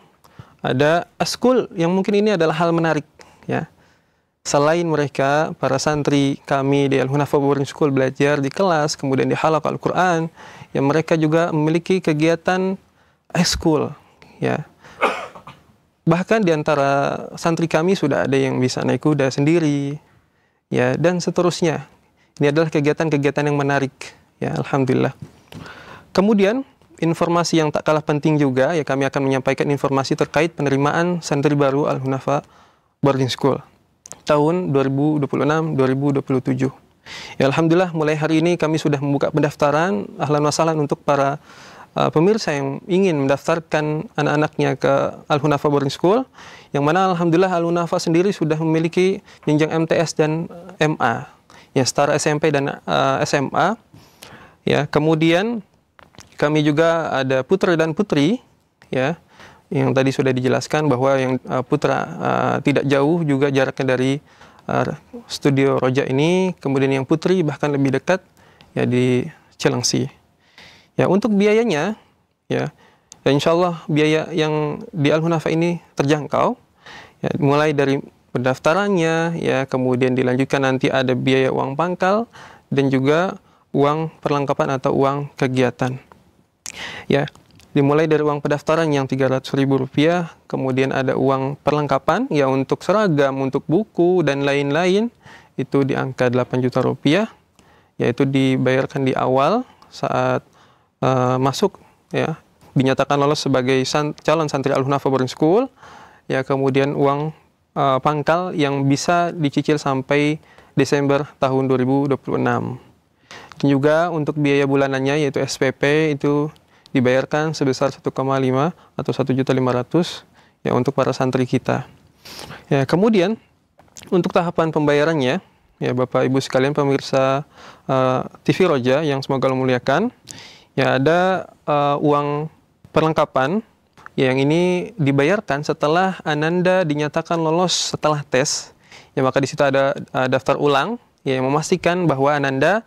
ada askul yang mungkin ini adalah hal menarik ya. Selain mereka, para santri kami di Al-Hunafa Boarding School belajar di kelas, kemudian di halaqah Al-Quran, yang mereka juga memiliki kegiatan ekskul, ya. Bahkan di antara santri kami sudah ada yang bisa naik kuda sendiri, ya, dan seterusnya. Ini adalah kegiatan-kegiatan yang menarik, ya, alhamdulillah. Kemudian informasi yang tak kalah penting juga, ya, kami akan menyampaikan informasi terkait penerimaan santri baru Al-Hunafa Boarding School tahun 2026-2027. Ya, alhamdulillah mulai hari ini kami sudah membuka pendaftaran ahlan wa sahlan untuk para pemirsa yang ingin mendaftarkan anak-anaknya ke Al-Hunafa Boarding School, yang mana alhamdulillah Al-Hunafa sendiri sudah memiliki jenjang MTS dan MA, ya, setara SMP dan SMA. Ya, kemudian kami juga ada putra dan putri, ya, yang tadi sudah dijelaskan bahwa yang putra tidak jauh juga jaraknya dari studio Roja ini, kemudian yang putri bahkan lebih dekat, ya, di Cilengsi. Ya, untuk biayanya, ya insya Allah biaya yang di Al-Hunafa ini terjangkau, ya, mulai dari pendaftarannya, ya, kemudian dilanjutkan nanti ada biaya uang pangkal dan juga uang perlengkapan atau uang kegiatan. Ya, dimulai dari uang pendaftaran yang Rp300.000, kemudian ada uang perlengkapan, ya, untuk seragam, untuk buku dan lain-lain, itu di angka Rp8 juta, yaitu dibayarkan di awal saat masuk, ya, dinyatakan lolos sebagai calon santri Al-Hunafa Boarding School, ya, kemudian uang pangkal yang bisa dicicil sampai Desember tahun 2026. Dan juga untuk biaya bulanannya yaitu SPP itu dibayarkan sebesar 1,5 atau 1.500.000, ya, untuk para santri kita. Ya, kemudian untuk tahapan pembayarannya, ya, Bapak Ibu sekalian pemirsa TV Roja yang semoga Allah muliakan, ya, ada uang perlengkapan, ya, yang ini dibayarkan setelah Ananda dinyatakan lolos setelah tes, ya, maka di situ ada daftar ulang, ya, yang memastikan bahwa Ananda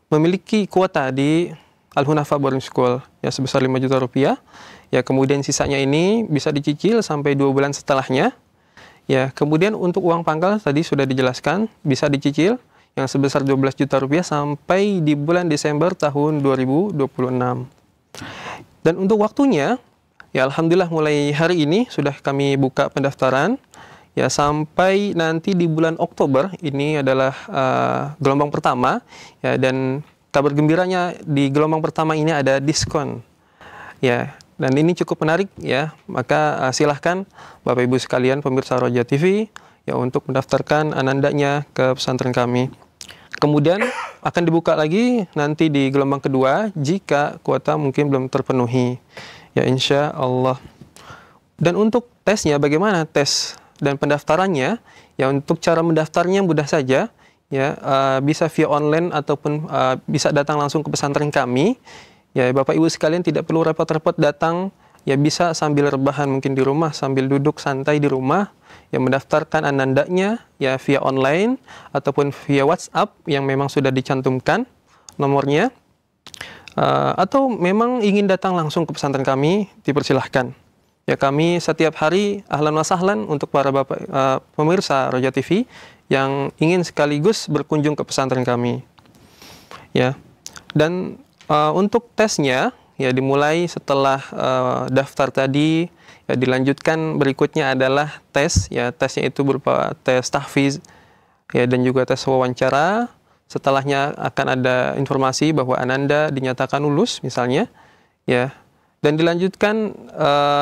memiliki kuota di Al-Hunafa Boarding School, ya, sebesar Rp5 juta, ya, kemudian sisanya ini bisa dicicil sampai 2 bulan setelahnya, ya, kemudian untuk uang pangkal tadi sudah dijelaskan bisa dicicil yang sebesar Rp12 juta sampai di bulan Desember tahun 2026. Dan untuk waktunya, ya, alhamdulillah mulai hari ini sudah kami buka pendaftaran, ya, sampai nanti di bulan Oktober ini adalah gelombang pertama, ya, dan kabar gembiranya di gelombang pertama ini ada diskon, ya, dan ini cukup menarik, ya, maka silahkan Bapak Ibu sekalian pemirsa Roja TV, ya, untuk mendaftarkan anandanya ke pesantren kami. Kemudian akan dibuka lagi nanti di gelombang kedua jika kuota mungkin belum terpenuhi, ya, insya Allah. Dan untuk tesnya bagaimana tes dan pendaftarannya, ya, untuk cara mendaftarnya mudah saja, ya, bisa via online ataupun bisa datang langsung ke pesantren kami, ya, Bapak Ibu sekalian tidak perlu repot-repot datang, ya, bisa sambil rebahan mungkin di rumah, sambil duduk santai di rumah, ya, mendaftarkan anandanya, ya, via online ataupun via WhatsApp yang memang sudah dicantumkan nomornya, atau memang ingin datang langsung ke pesantren kami, dipersilahkan. Ya, kami setiap hari ahlan wa sahlan untuk para Bapak pemirsa Roja TV yang ingin sekaligus berkunjung ke pesantren kami, ya. Dan untuk tesnya, ya, dimulai setelah daftar tadi, ya, dilanjutkan berikutnya adalah tes, ya, tesnya itu berupa tes tahfiz, ya, dan juga tes wawancara. Setelahnya akan ada informasi bahwa Ananda dinyatakan lulus misalnya, ya, dan dilanjutkan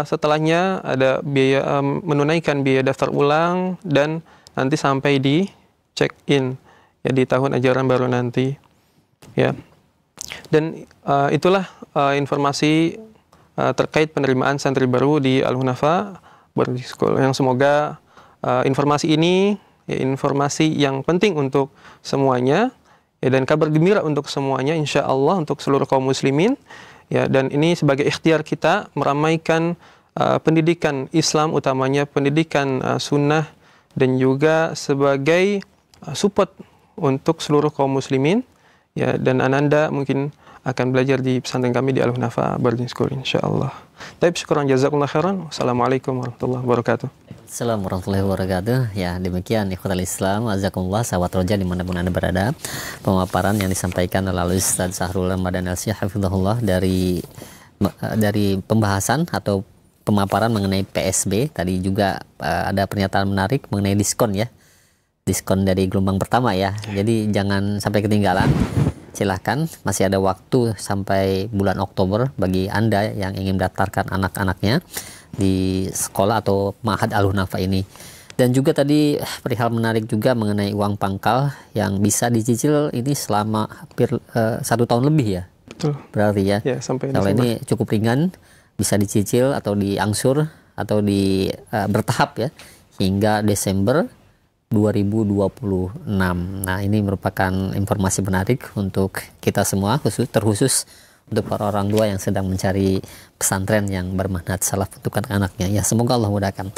setelahnya ada biaya menunaikan biaya daftar ulang dan nanti sampai di check-in, ya, di tahun ajaran baru nanti. Ya. Dan itulah informasi terkait penerimaan santri baru di Al-Hunafa Boarding School. Yang semoga informasi ini ya, informasi yang penting untuk semuanya ya, dan kabar gembira untuk semuanya insya Allah untuk seluruh kaum muslimin ya, dan ini sebagai ikhtiar kita meramaikan pendidikan Islam, utamanya pendidikan sunnah, dan juga sebagai support untuk seluruh kaum muslimin ya, dan Ananda mungkin akan belajar di pesantren kami di Al-Hunafa Boarding School insyaallah. Taib, syukran jazakumullah khairan. Wassalamualaikum warahmatullahi wabarakatuh. Assalamualaikum warahmatullahi wabarakatuh. Ya, demikian ikhwatal Islam, azakumullah, sahabat roja dimanapun Anda berada. Pemaparan yang disampaikan oleh Ustaz Sahrul Ramadan Al-Syekh hafizahullah dari pembahasan atau pemaparan mengenai PSB. Tadi juga ada pernyataan menarik mengenai diskon ya. Diskon dari gelombang pertama ya. Jadi jangan sampai ketinggalan. Silahkan, masih ada waktu sampai bulan Oktober bagi Anda yang ingin mendaftarkan anak-anaknya di sekolah atau Ma'had Al-Hunafa ini. Dan juga tadi perihal menarik juga mengenai uang pangkal yang bisa dicicil ini selama hampir 1 tahun lebih ya. Betul. Berarti ya. Ya, sampai kalau ini cukup ringan, bisa dicicil atau diangsur atau bertahap ya hingga Desember 2026. Nah, ini merupakan informasi menarik untuk kita semua, terkhusus untuk para orang tua yang sedang mencari pesantren yang bermanhaj salaf untuk anak-anaknya. Ya, semoga Allah mudahkan.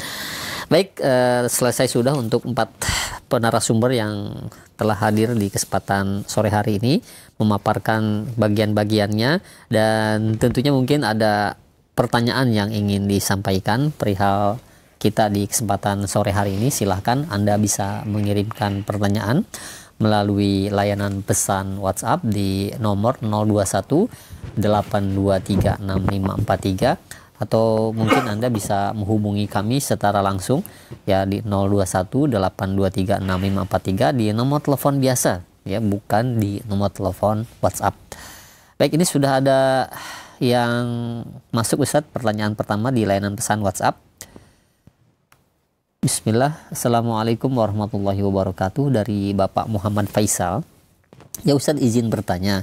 Baik, selesai sudah untuk 4 penarasumber yang telah hadir di kesempatan sore hari ini memaparkan bagian-bagiannya, dan tentunya mungkin ada pertanyaan yang ingin disampaikan perihal kita di kesempatan sore hari ini. Silahkan Anda bisa mengirimkan pertanyaan melalui layanan pesan WhatsApp di nomor 021 823 6543, atau mungkin Anda bisa menghubungi kami secara langsung ya di 021 823 6543 di nomor telepon biasa ya, bukan di nomor telepon WhatsApp. Baik, ini sudah ada yang masuk Ustadz, pertanyaan pertama di layanan pesan WhatsApp. Bismillah. Assalamualaikum warahmatullahi wabarakatuh, dari Bapak Muhammad Faisal. Ya Ustadz, izin bertanya,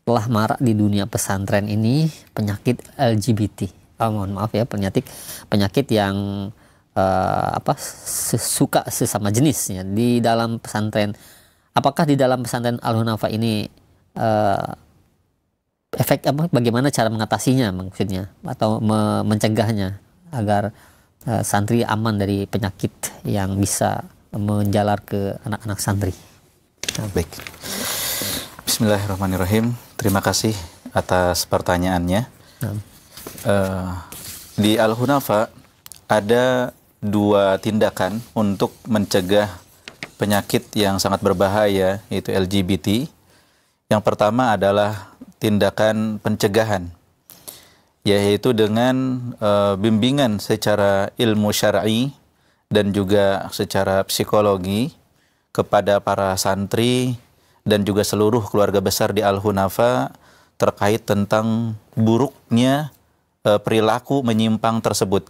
telah marak di dunia pesantren ini penyakit LGBT. Mohon maaf ya, penyakit yang suka sesama jenisnya di dalam pesantren. Apakah di dalam pesantren Al-Hunafa ini bagaimana cara mengatasinya maksudnya, atau mencegahnya agar santri aman dari penyakit yang bisa menjalar ke anak-anak santri? Baik. Bismillahirrahmanirrahim. Terima kasih atas pertanyaannya. Di Al-Hunafa ada 2 tindakan untuk mencegah penyakit yang sangat berbahaya, yaitu LGBT. Yang pertama adalah tindakan pencegahan, yaitu dengan bimbingan secara ilmu syar'i dan juga secara psikologi kepada para santri dan juga seluruh keluarga besar di Al-Hunafa terkait tentang buruknya perilaku menyimpang tersebut.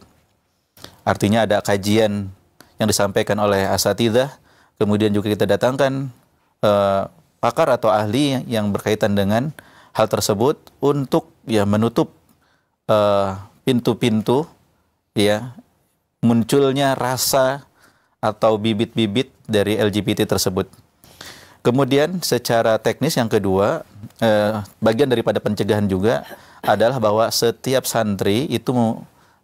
Artinya ada kajian yang disampaikan oleh asatidzah, kemudian juga kita datangkan pakar atau ahli yang berkaitan dengan hal tersebut untuk ya menutup pintu-pintu ya munculnya rasa atau bibit-bibit dari LGBT tersebut. Kemudian secara teknis yang kedua, bagian daripada pencegahan juga adalah bahwa setiap santri itu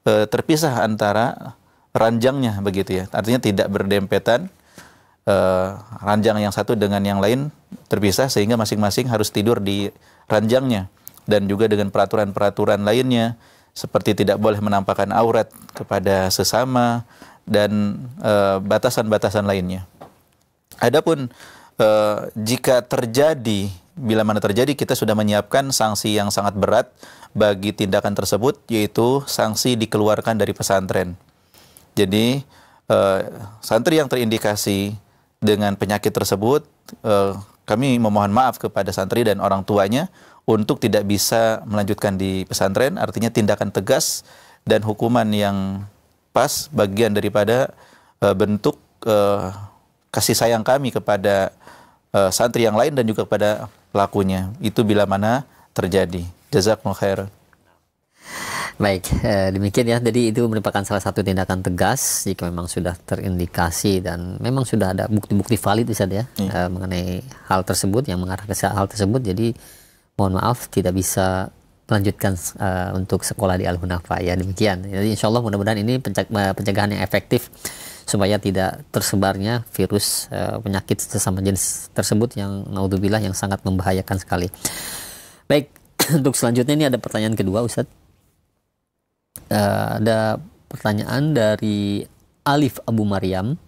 terpisah antara ranjangnya begitu ya. Artinya tidak berdempetan, ranjang yang satu dengan yang lain terpisah sehingga masing-masing harus tidur di ranjangnya. Dan juga dengan peraturan-peraturan lainnya seperti tidak boleh menampakkan aurat kepada sesama dan batasan-batasan lainnya. Adapun jika terjadi, bila mana terjadi, kita sudah menyiapkan sanksi yang sangat berat bagi tindakan tersebut, yaitu sanksi dikeluarkan dari pesantren. Jadi santri yang terindikasi dengan penyakit tersebut, kami memohon maaf kepada santri dan orang tuanya untuk tidak bisa melanjutkan di pesantren. Artinya tindakan tegas dan hukuman yang pas bagian daripada bentuk kasih sayang kami kepada santri yang lain dan juga kepada pelakunya. Itu bila mana terjadi. Jazakumullah khairan. Baik, demikian ya. Jadi itu merupakan salah satu tindakan tegas jika memang sudah terindikasi dan memang sudah ada bukti-bukti valid Ustaz ya, mengenai hal tersebut yang mengarah ke hal tersebut. Jadi mohon maaf tidak bisa melanjutkan untuk sekolah di Al-Hunafa ya, demikian. Jadi insya Allah mudah-mudahan ini pencegahan yang efektif supaya tidak tersebarnya virus penyakit sesama jenis tersebut yang naudzubillah yang sangat membahayakan sekali. Baik, untuk selanjutnya ini ada pertanyaan kedua Ustadz. Ada pertanyaan dari Alif Abu Maryam.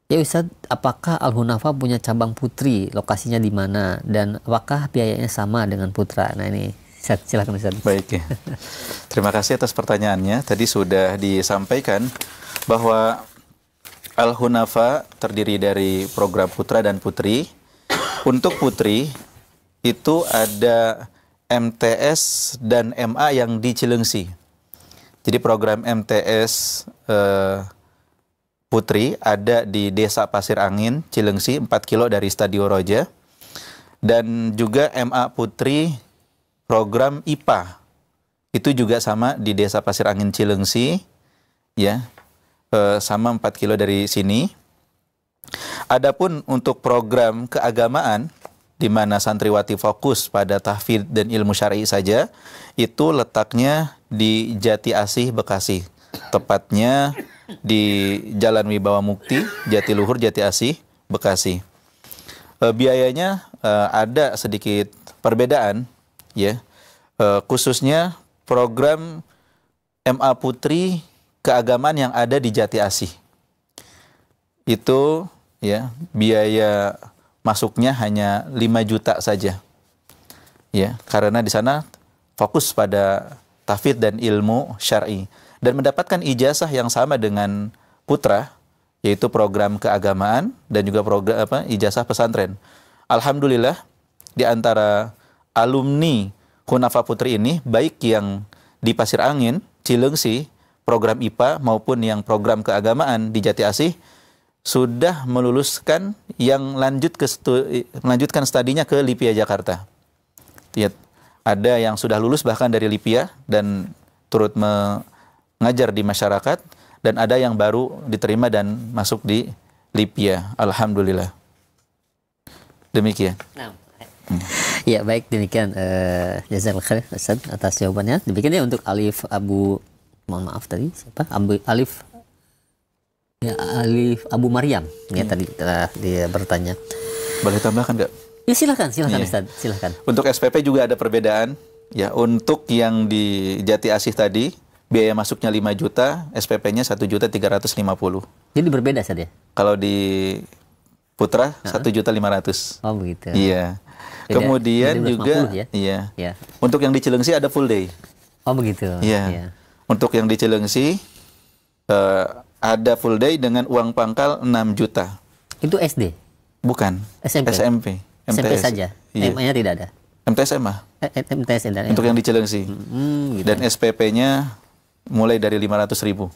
Ya Ustadz, apakah Al-Hunafa punya cabang putri? Lokasinya di mana? Dan apakah biayanya sama dengan putra? Nah ini, silakan Ustadz. Baik ya. Terima kasih atas pertanyaannya. Tadi sudah disampaikan bahwa Al-Hunafa terdiri dari program putra dan putri. Untuk putri itu ada MTS dan MA yang di Cilengsi. Jadi program MTS Putri ada di Desa Pasir Angin, Cilengsi, 4 kilo dari Stadio Roja. Dan juga MA Putri program IPA. Itu juga sama di Desa Pasir Angin, Cilengsi. Ya, sama 4 kilo dari sini. Adapun untuk program keagamaan, di mana santriwati fokus pada tahfidz dan ilmu syar'i saja, itu letaknya di Jati Asih, Bekasi. Tepatnya di Jalan Wibawa Mukti, Jatiluhur, Jati Asih, Bekasi. Biayanya ada sedikit perbedaan, ya. Khususnya program MA Putri keagamaan yang ada di Jati Asih. Itu ya biaya masuknya hanya 5 juta saja. Ya, karena di sana fokus pada tahfidz dan ilmu syar'i dan mendapatkan ijazah yang sama dengan putra, yaitu program keagamaan dan juga program ijazah pesantren. Alhamdulillah di antara alumni Hunafa Putri ini, baik yang di Pasir Angin, Cilengsi, program IPA maupun yang program keagamaan di Jati Asih sudah meluluskan yang melanjutkan studinya ke Lipia Jakarta. Ya, ada yang sudah lulus bahkan dari Lipia dan turut mengajar di masyarakat, dan ada yang baru diterima dan masuk di Lipia. Alhamdulillah. Demikian. Ya baik, demikian jazakallahu khair Ustaz atas jawabannya. Demikian ya untuk Alif Abu, mohon maaf tadi siapa? Alif Abu Maryam ya, tadi dia bertanya. Boleh tambahkan nggak? Ya silakan Ustaz, silakan. Untuk SPP juga ada perbedaan ya. Untuk yang di Jati Asih tadi biaya masuknya 5 juta, SPP-nya 1.350.000. Jadi berbeda saja. Kalau di Putra 1.500.000. Oh begitu. Iya. Kemudian juga ya. Untuk yang di Cilengsi ada full day. Oh begitu. Iya. Untuk yang di Cilengsi ada full day dengan uang pangkal 6 juta. Itu SD? Bukan. SMP. SMP saja? Iya. MA-nya tidak ada? MTS MA. MTS dan untuk yang di Cilengsi. Gitu. Dan SPP-nya mulai dari 500.000.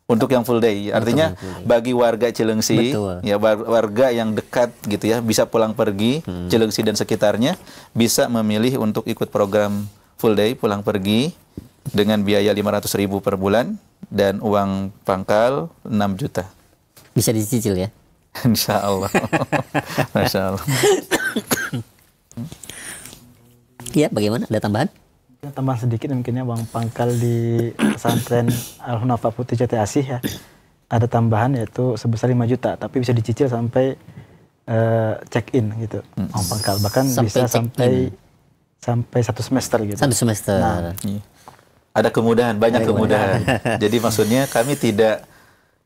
Untuk yang full day. Artinya bagi warga Cilengsi, ya warga yang dekat gitu ya, bisa pulang pergi, Cilengsi dan sekitarnya, bisa memilih untuk ikut program full day, pulang pergi, dengan biaya 500.000 per bulan, dan uang pangkal 6 juta. Bisa dicicil ya? Insya Allah. Masya Allah. Ya, bagaimana? Ada tambahan? Tambahan sedikit mungkinnya, uang pangkal di pesantren Al-Hunafa Putri Jati Asih ya, ada tambahan yaitu sebesar 5 juta, tapi bisa dicicil sampai check in gitu, uang pangkal, bahkan bisa sampai 1 semester gitu. 1 semester. Nah, ada kemudahan, banyak kemudahan. Jadi maksudnya kami tidak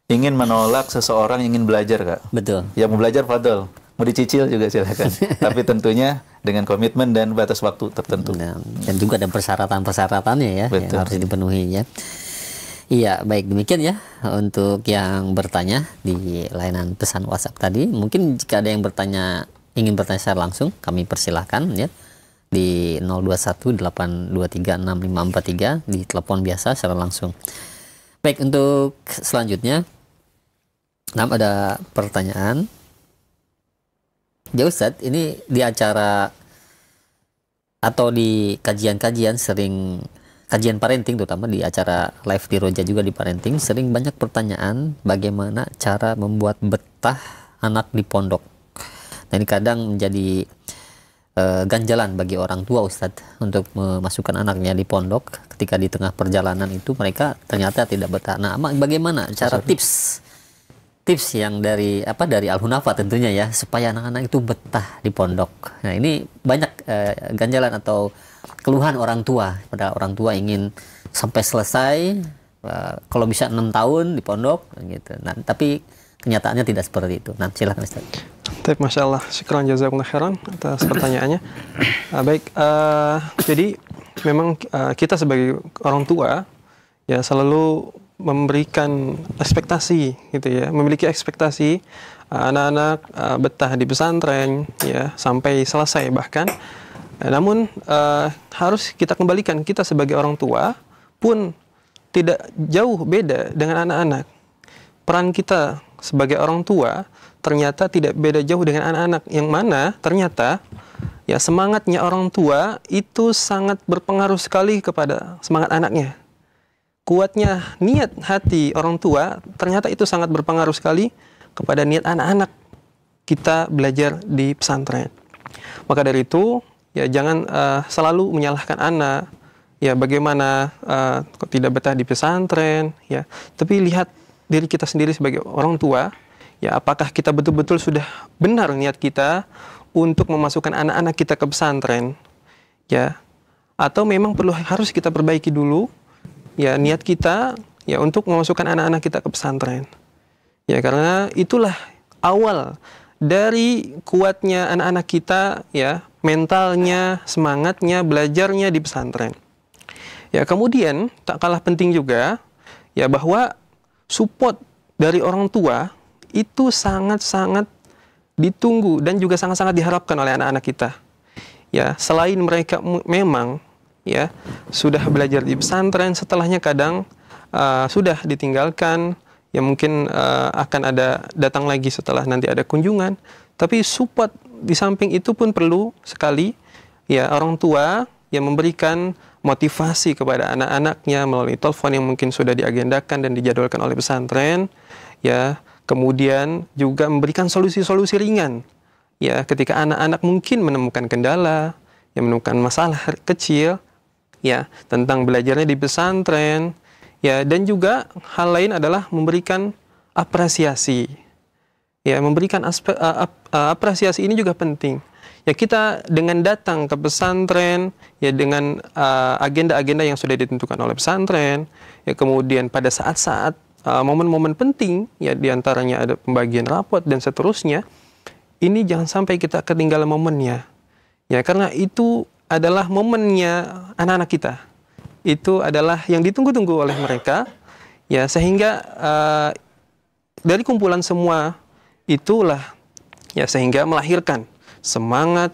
ingin menolak seseorang yang ingin belajar, Kak. Betul. Yang mau belajar fadol, mau dicicil juga silakan. Tapi tentunya dengan komitmen dan batas waktu tertentu. Nah, dan juga ada persyaratan-persyaratannya ya. Betul. Yang harus dipenuhi ya. Iya, baik, demikian ya untuk yang bertanya di layanan pesan WhatsApp tadi. Mungkin jika ada yang ingin bertanya secara langsung, kami persilahkan ya di 0218236543 di telepon biasa secara langsung. Baik, untuk selanjutnya ada pertanyaan Ya Ustadz, ini di acara atau di kajian-kajian sering, kajian parenting terutama di acara live di Roja juga di parenting, sering banyak pertanyaan bagaimana cara membuat betah anak di pondok. Nah ini kadang menjadi ganjalan bagi orang tua Ustadz untuk memasukkan anaknya di pondok. Ketika di tengah perjalanan itu mereka ternyata tidak betah. Nah bagaimana cara tips yang dari Al-Hunafa tentunya ya, supaya anak-anak itu betah di pondok. Nah ini banyak ganjalan atau keluhan orang tua, pada orang tua ingin sampai selesai, kalau bisa 6 tahun di pondok gitu. Nah tapi kenyataannya tidak seperti itu. Nah silakan Ustaz. Baik, Masya Allah, syukran jazakumullah khairan atas pertanyaannya. Baik, jadi memang kita sebagai orang tua ya selalu memberikan ekspektasi gitu ya, memiliki ekspektasi anak-anak betah di pesantren ya sampai selesai bahkan. Namun harus kita kembalikan, kita sebagai orang tua pun tidak jauh beda dengan anak-anak. Peran kita sebagai orang tua ternyata tidak beda jauh dengan anak-anak, yang mana ternyata ya semangatnya orang tua itu sangat berpengaruh sekali kepada semangat anaknya. Kuatnya niat hati orang tua ternyata itu sangat berpengaruh sekali kepada niat anak-anak kita belajar di pesantren. Maka dari itu ya jangan selalu menyalahkan anak ya bagaimana kok tidak betah di pesantren ya, tapi lihat diri kita sendiri sebagai orang tua ya, apakah kita betul-betul sudah benar niat kita untuk memasukkan anak-anak kita ke pesantren ya, atau memang harus kita perbaiki dulu ya niat kita ya untuk memasukkan anak-anak kita ke pesantren. Ya karena itulah awal dari kuatnya anak-anak kita ya, mentalnya, semangatnya, belajarnya di pesantren. Ya kemudian tak kalah penting juga ya bahwa support dari orang tua itu sangat-sangat ditunggu dan juga sangat-sangat diharapkan oleh anak-anak kita. Ya selain mereka memang ya sudah belajar di pesantren, setelahnya kadang sudah ditinggalkan ya, mungkin akan ada datang lagi setelah nanti ada kunjungan, tapi support di samping itu pun perlu sekali ya, orang tua yang memberikan motivasi kepada anak-anaknya melalui telepon yang mungkin sudah diagendakan dan dijadwalkan oleh pesantren ya, kemudian juga memberikan solusi-solusi ringan ya ketika anak-anak mungkin menemukan kendala ya, menemukan masalah kecil ya tentang belajarnya di pesantren ya, dan juga hal lain adalah memberikan apresiasi ya, memberikan apresiasi ini juga penting ya. Kita dengan datang ke pesantren ya dengan agenda-agenda yang sudah ditentukan oleh pesantren ya, kemudian pada saat-saat momen-momen penting ya, diantaranya ada pembagian rapot dan seterusnya, ini jangan sampai kita ketinggalan momennya ya, karena itu adalah momennya anak-anak kita, itu adalah yang ditunggu-tunggu oleh mereka ya, sehingga dari kumpulan semua itulah ya sehingga melahirkan semangat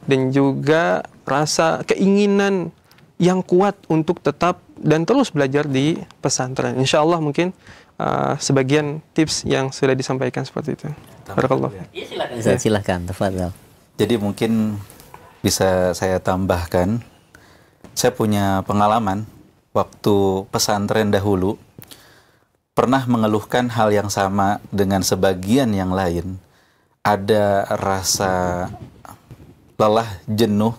dan juga rasa keinginan yang kuat untuk tetap dan terus belajar di pesantren. Insya Allah mungkin sebagian tips yang sudah disampaikan seperti itu. Barakallah. Iya silakan. Tafadhal. Jadi mungkin bisa saya tambahkan, saya punya pengalaman waktu pesantren dahulu, pernah mengeluhkan hal yang sama dengan sebagian yang lain. Ada rasa lelah, jenuh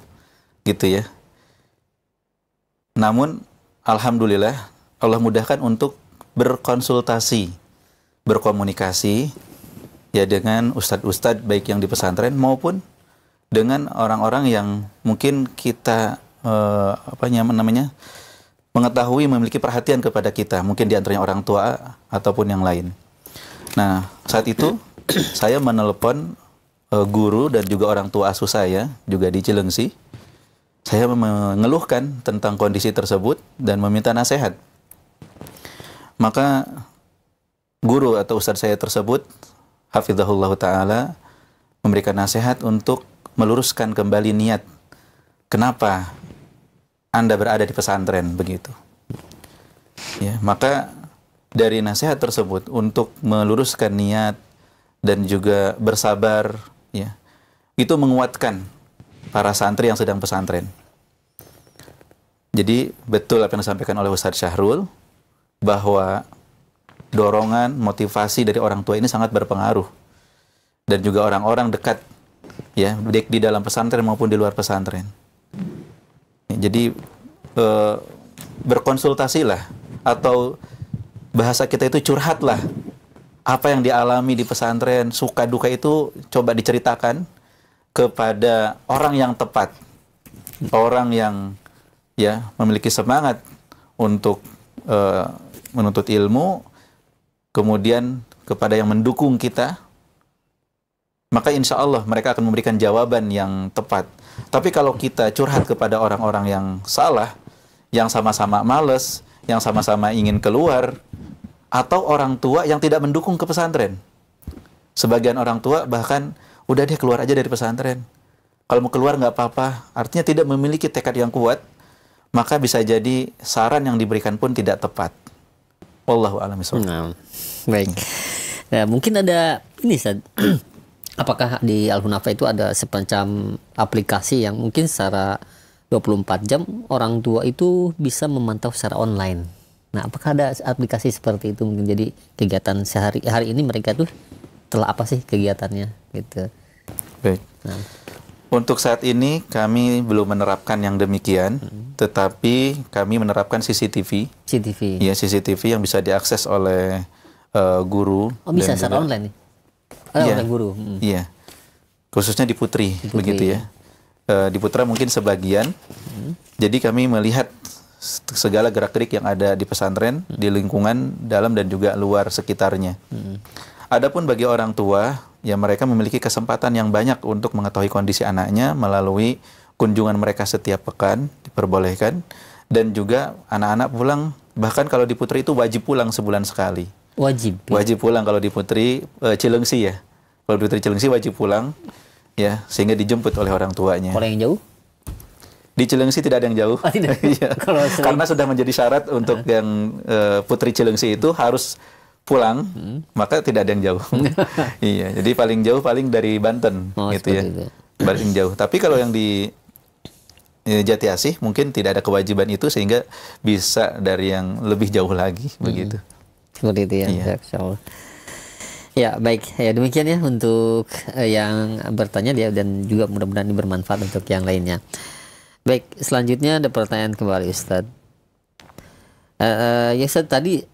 gitu ya. Namun alhamdulillah Allah mudahkan untuk berkonsultasi, berkomunikasi ya dengan ustadz-ustadz baik yang di pesantren maupun dengan orang-orang yang mungkin kita mengetahui memiliki perhatian kepada kita, mungkin diantaranya orang tua ataupun yang lain. Nah saat itu saya menelepon guru dan juga orang tua asuh saya juga di Cilengsi. Saya mengeluhkan tentang kondisi tersebut dan meminta nasihat. Maka guru atau ustadz saya tersebut, hafizahullah ta'ala, memberikan nasihat untuk meluruskan kembali niat. Kenapa Anda berada di pesantren begitu? Ya, maka dari nasihat tersebut untuk meluruskan niat dan juga bersabar ya, itu menguatkan para santri yang sedang pesantren. Jadi betul apa yang disampaikan oleh Ustadz Syahrul, bahwa dorongan, motivasi dari orang tua ini sangat berpengaruh. Dan juga orang-orang dekat, ya, baik di dalam pesantren maupun di luar pesantren. Jadi berkonsultasilah, atau bahasa kita itu curhatlah. Apa yang dialami di pesantren, suka duka itu coba diceritakan kepada orang yang tepat, orang yang ya memiliki semangat untuk menuntut ilmu, kemudian kepada yang mendukung kita, maka insya Allah mereka akan memberikan jawaban yang tepat. Tapi kalau kita curhat kepada orang-orang yang salah, yang sama-sama males, yang sama-sama ingin keluar, atau orang tua yang tidak mendukung ke pesantren. Sebagian orang tua bahkan, udah deh keluar aja dari pesantren. Kalau mau keluar nggak apa-apa, artinya tidak memiliki tekad yang kuat, maka bisa jadi saran yang diberikan pun tidak tepat. Wallahu a'lam bishawab. Nah, baik. Ya, mungkin ada ini, Ustaz. Apakah di Al-Hunafah itu ada semacam aplikasi yang mungkin secara 24 jam orang tua itu bisa memantau secara online? Nah, apakah ada aplikasi seperti itu mungkin jadi kegiatan hari ini mereka tuh telah apa sih kegiatannya gitu? Baik. Nah. Untuk saat ini kami belum menerapkan yang demikian, tetapi kami menerapkan CCTV. CCTV. Ya, CCTV yang bisa diakses oleh guru. Oh, bisa secara online nih? Oleh guru. Iya. Khususnya di Putri, begitu ya. Di Putra mungkin sebagian. Jadi kami melihat segala gerak-gerik yang ada di pesantren, di lingkungan dalam dan juga luar sekitarnya. Adapun bagi orang tua, ya mereka memiliki kesempatan yang banyak untuk mengetahui kondisi anaknya melalui kunjungan mereka setiap pekan, diperbolehkan. Dan juga anak-anak pulang, bahkan kalau di Putri itu wajib pulang sebulan sekali. Wajib? Wajib pulang kalau di Putri Cilengsi ya. Kalau di Putri Cilengsi wajib pulang, ya, sehingga dijemput oleh orang tuanya. Kalau yang jauh? Di Cilengsi tidak ada yang jauh. Oh, tidak. Karena sudah menjadi syarat untuk yang Putri Cilengsi itu harus pulang, maka tidak ada yang jauh. Iya, jadi paling jauh paling dari Banten, gitu ya. Itu. Paling jauh. Tapi kalau yang di Jati Asih mungkin tidak ada kewajiban itu, sehingga bisa dari yang lebih jauh lagi, begitu. Seperti itu ya. Iya. Ya, baik. Ya, demikian ya untuk yang bertanya dia, dan juga mudah-mudahan ini bermanfaat untuk yang lainnya. Baik, selanjutnya ada pertanyaan kembali, Ustadz. Ya, Ustadz, tadi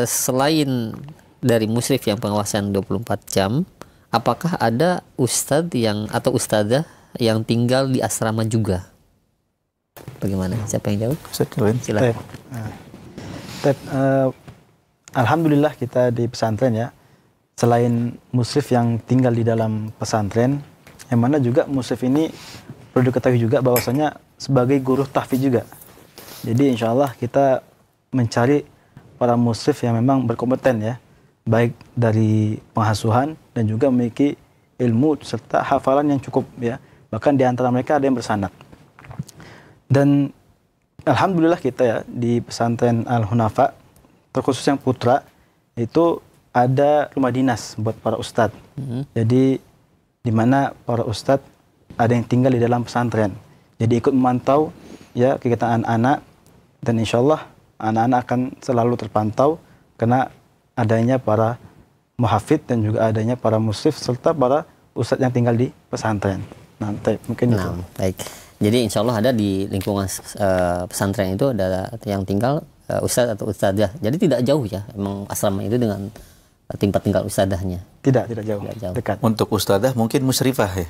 selain dari musyrif yang pengawasan 24 jam, apakah ada ustadz yang atau ustadzah yang tinggal di asrama juga? Bagaimana? Siapa yang jawab? Silakan. Alhamdulillah kita di pesantren ya, selain musyrif yang tinggal di dalam pesantren, yang mana juga musyrif ini perlu diketahui juga bahwasanya sebagai guru tahfidz juga. Jadi insya Allah kita mencari para musyrif yang memang berkompeten ya, baik dari penghasuhan dan juga memiliki ilmu serta hafalan yang cukup ya. Bahkan di antara mereka ada yang bersanad. Dan alhamdulillah kita ya di pesantren Al-Hunafah, terkhusus yang Putra, itu ada rumah dinas buat para ustadz. Jadi di mana para ustadz ada yang tinggal di dalam pesantren. Jadi ikut memantau ya kegiatan anak-anak, dan insya Allah anak-anak akan selalu terpantau karena adanya para muhafidz dan juga adanya para musyrif serta para ustadz yang tinggal di pesantren. Nanti mungkin itu. Baik. Jadi insya Allah ada di lingkungan pesantren itu ada yang tinggal ustadz atau ustadzah. Jadi tidak jauh ya emang asrama itu dengan tempat tinggal ustadzahnya. Tidak jauh. Dekat. Untuk ustadzah mungkin musyrifah ya.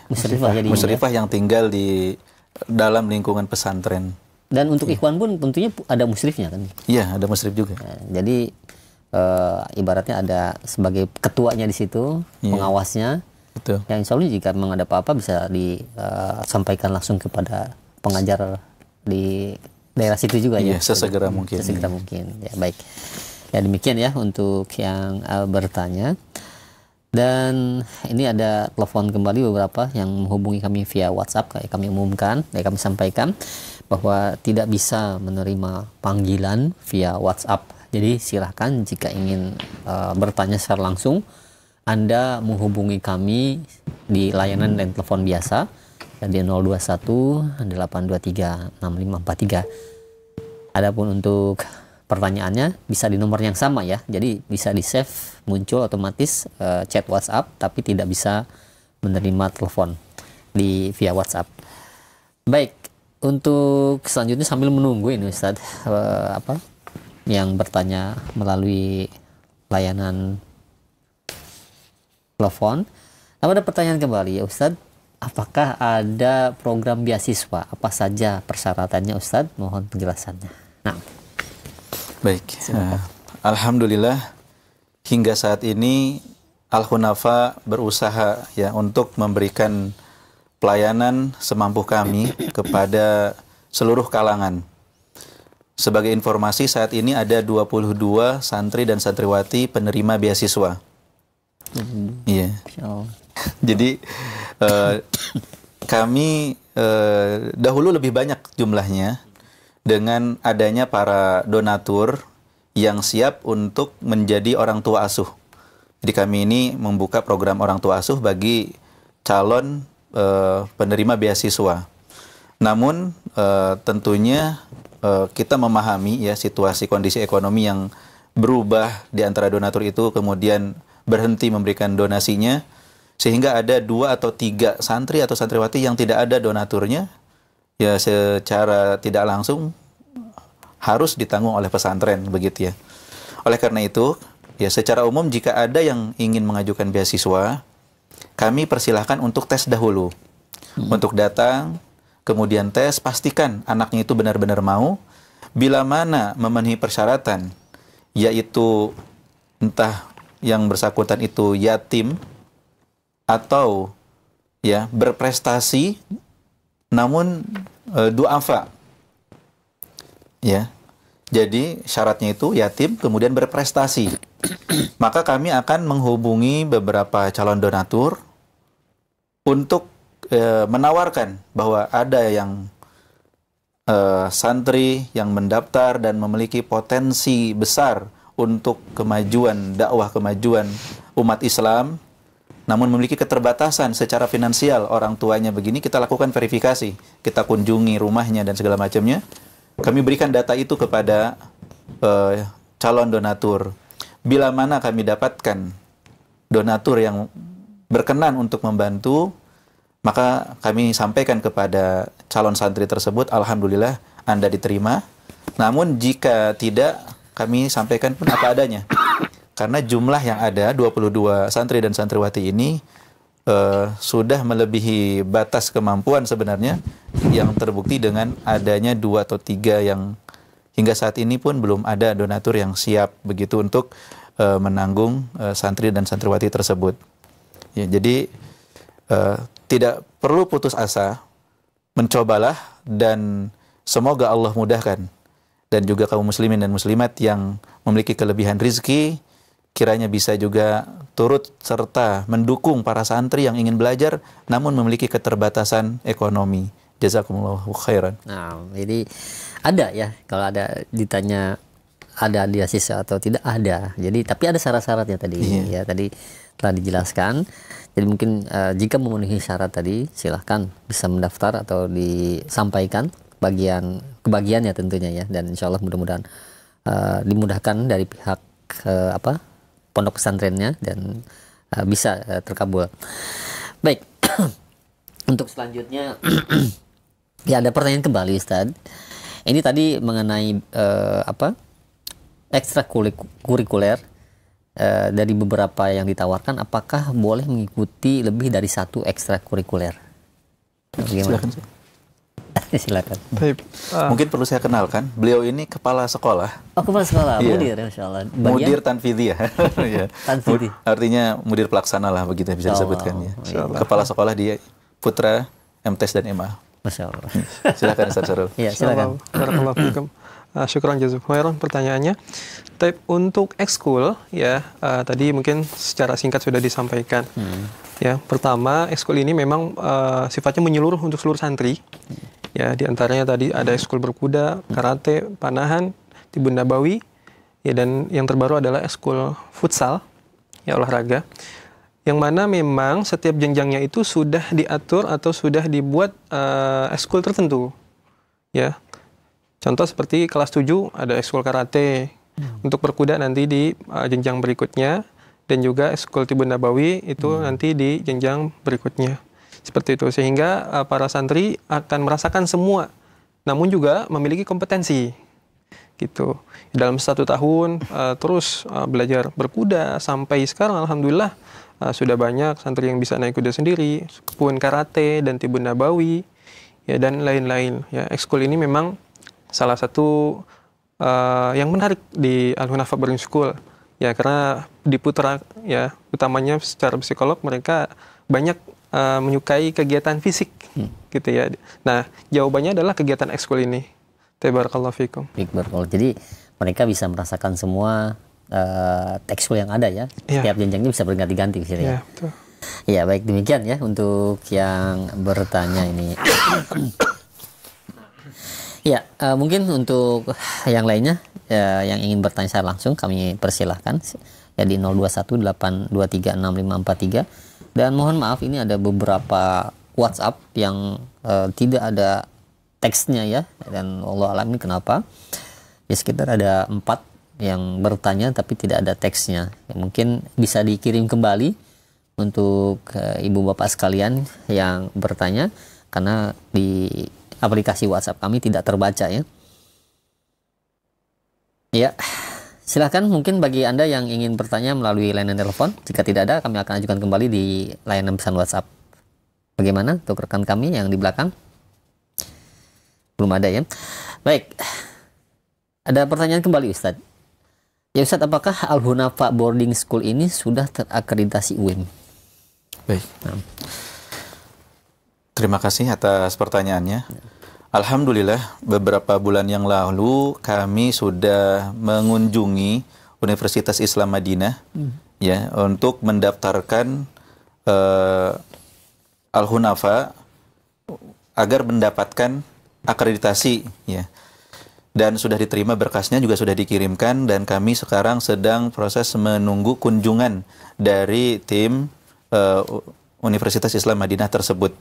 Musyrifah yang tinggal di dalam lingkungan pesantren. Dan untuk ikhwan pun tentunya ada musyrifnya kan? Iya, ada musyrif juga. Jadi ibaratnya ada sebagai ketuanya di situ, pengawasnya. Betul. Yang insya Allah jika memang ada apa-apa bisa disampaikan langsung kepada pengajar di daerah situ juga ya. Sesegera mungkin. Sesegera mungkin. Ya, baik. Ya, demikian ya untuk yang bertanya. Dan ini ada telepon kembali beberapa yang menghubungi kami via WhatsApp, kayak kami umumkan, kayak kami sampaikan bahwa tidak bisa menerima panggilan via WhatsApp. Jadi silahkan jika ingin bertanya secara langsung, Anda menghubungi kami di layanan dan telepon biasa dan di 021 823 6543. Adapun untuk pertanyaannya bisa di nomor yang sama ya, jadi bisa di save, muncul otomatis chat WhatsApp, tapi tidak bisa menerima telepon via WhatsApp. Baik, untuk selanjutnya sambil menunggu ini Ustadz, yang bertanya melalui layanan telepon. Lalu ada pertanyaan kembali ya Ustadz, apakah ada program beasiswa? Apa saja persyaratannya Ustadz? Mohon penjelasannya. Nah, baik. Alhamdulillah hingga saat ini Al-Hunafa berusaha ya untuk memberikan pelayanan semampu kami kepada seluruh kalangan. Sebagai informasi, saat ini ada 22 santri dan santriwati penerima beasiswa. Iya. Jadi kami dahulu lebih banyak jumlahnya dengan adanya para donatur yang siap untuk menjadi orang tua asuh. Jadi kami ini membuka program orang tua asuh bagi calon penerima beasiswa. Namun tentunya kita memahami ya situasi kondisi ekonomi yang berubah di antara donatur itu, kemudian berhenti memberikan donasinya, sehingga ada 2 atau 3 santri atau santriwati yang tidak ada donaturnya, ya secara tidak langsung harus ditanggung oleh pesantren, begitu ya. Oleh karena itu, ya secara umum jika ada yang ingin mengajukan beasiswa, kami persilahkan untuk tes dahulu. Untuk datang, kemudian tes, pastikan anaknya itu benar-benar mau. Bila mana memenuhi persyaratan, yaitu entah yang bersangkutan itu yatim atau ya berprestasi namun du'afa. Ya. Jadi syaratnya itu yatim kemudian berprestasi. Maka kami akan menghubungi beberapa calon donatur untuk menawarkan bahwa ada yang santri yang mendaftar dan memiliki potensi besar untuk kemajuan dakwah, kemajuan umat Islam, namun memiliki keterbatasan secara finansial, orang tuanya begini, kita lakukan verifikasi, kita kunjungi rumahnya dan segala macamnya. Kami berikan data itu kepada calon donatur. Bila mana kami dapatkan donatur yang berkenan untuk membantu, maka kami sampaikan kepada calon santri tersebut, alhamdulillah Anda diterima. Namun jika tidak, kami sampaikan pun apa adanya. Karena jumlah yang ada 22 santri dan santriwati ini sudah melebihi batas kemampuan sebenarnya, yang terbukti dengan adanya 2 atau 3 yang hingga saat ini pun belum ada donatur yang siap begitu untuk menanggung santri dan santriwati tersebut. Ya, jadi tidak perlu putus asa, mencobalah dan semoga Allah mudahkan. Dan juga kaum muslimin dan muslimat yang memiliki kelebihan rizki, kiranya bisa juga turut serta mendukung para santri yang ingin belajar namun memiliki keterbatasan ekonomi. Jazakumullahu khairan. Nah, jadi ada ya, kalau ada ditanya ada beasiswa atau tidak, ada. Jadi tapi ada syarat-syaratnya tadi ya, tadi telah dijelaskan. Jadi mungkin jika memenuhi syarat tadi silahkan bisa mendaftar atau disampaikan kebagiannya tentunya ya, dan insya Allah mudah-mudahan dimudahkan dari pihak pondok pesantrennya dan bisa terkabul. Baik. Untuk selanjutnya ya ada pertanyaan kembali Ustaz. Ini tadi mengenai ekstrakurikuler dari beberapa yang ditawarkan, apakah boleh mengikuti lebih dari 1 ekstrakurikuler? Bagaimana? Silakan. Mungkin perlu saya kenalkan, beliau ini kepala sekolah. Oh, kepala sekolah, iya. Mudir, Masya Allah. Mudir Tanfidiyah. Tanfidi. Artinya mudir pelaksana lah, begitu bisa disebutkan ya. Kepala sekolah di Putra, MTes dan MA. Masya Allah. Silakan Ustaz Syarul. Iya, silakan. Barakallahu fikum. Syukran jazakumullah pertanyaannya. Type untuk ekskul ya, tadi mungkin secara singkat sudah disampaikan. Ya, pertama ekskul ini memang sifatnya menyeluruh untuk seluruh santri. Ya, di antaranya tadi ada ekskul berkuda, karate, panahan, tibun nabawi, ya, dan yang terbaru adalah ekskul futsal, ya olahraga. yang mana memang setiap jenjangnya itu sudah diatur atau sudah dibuat ekskul tertentu. Ya. Contoh seperti kelas 7 ada ekskul karate. Untuk berkuda nanti di jenjang berikutnya, dan juga ekskul Tibun Nabawi itu nanti di jenjang berikutnya. Seperti itu, sehingga para santri akan merasakan semua, namun juga memiliki kompetensi. Gitu. Dalam 1 tahun terus belajar berkuda sampai sekarang alhamdulillah sudah banyak santri yang bisa naik kuda sendiri, pun karate dan Tibun Nabawi, ya, dan lain-lain. Ya, ekskul ini memang salah satu yang menarik di Al-Hunafa Boarding School, ya, karena di putra, ya, utamanya secara psikolog mereka banyak menyukai kegiatan fisik, gitu ya. Nah, jawabannya adalah kegiatan ekskul ini. Tabarakallahu fikum. Jadi mereka bisa merasakan semua ekskul yang ada, ya. Setiap jenjangnya bisa berganti-ganti, ya. Betul. Ya, baik, demikian ya untuk yang bertanya ini. Ya, mungkin untuk yang lainnya yang ingin bertanya secara langsung kami persilahkan ya di 0218236543. Dan mohon maaf, ini ada beberapa WhatsApp yang tidak ada teksnya, ya, dan Allah alam ini kenapa. Ya, sekitar ada 4 yang bertanya tapi tidak ada teksnya. Ya, mungkin bisa dikirim kembali untuk ibu bapak sekalian yang bertanya, karena di aplikasi WhatsApp kami tidak terbaca, ya. Ya, silahkan mungkin bagi Anda yang ingin bertanya melalui layanan telepon. Jika tidak ada, kami akan ajukan kembali di layanan pesan WhatsApp. Bagaimana untuk rekan kami yang di belakang? Belum ada, ya. Baik, ada pertanyaan kembali, Ustadz. Ya, Ustadz, apakah Al-Hunafa Boarding School ini sudah terakreditasi UIM? Baik. Terima kasih atas pertanyaannya. Alhamdulillah, beberapa bulan yang lalu kami sudah mengunjungi Universitas Islam Madinah, ya, untuk mendaftarkan Al-Hunafa agar mendapatkan akreditasi, ya. Dan sudah diterima berkasnya, juga sudah dikirimkan, dan kami sekarang sedang proses menunggu kunjungan dari tim Universitas Islam Madinah tersebut.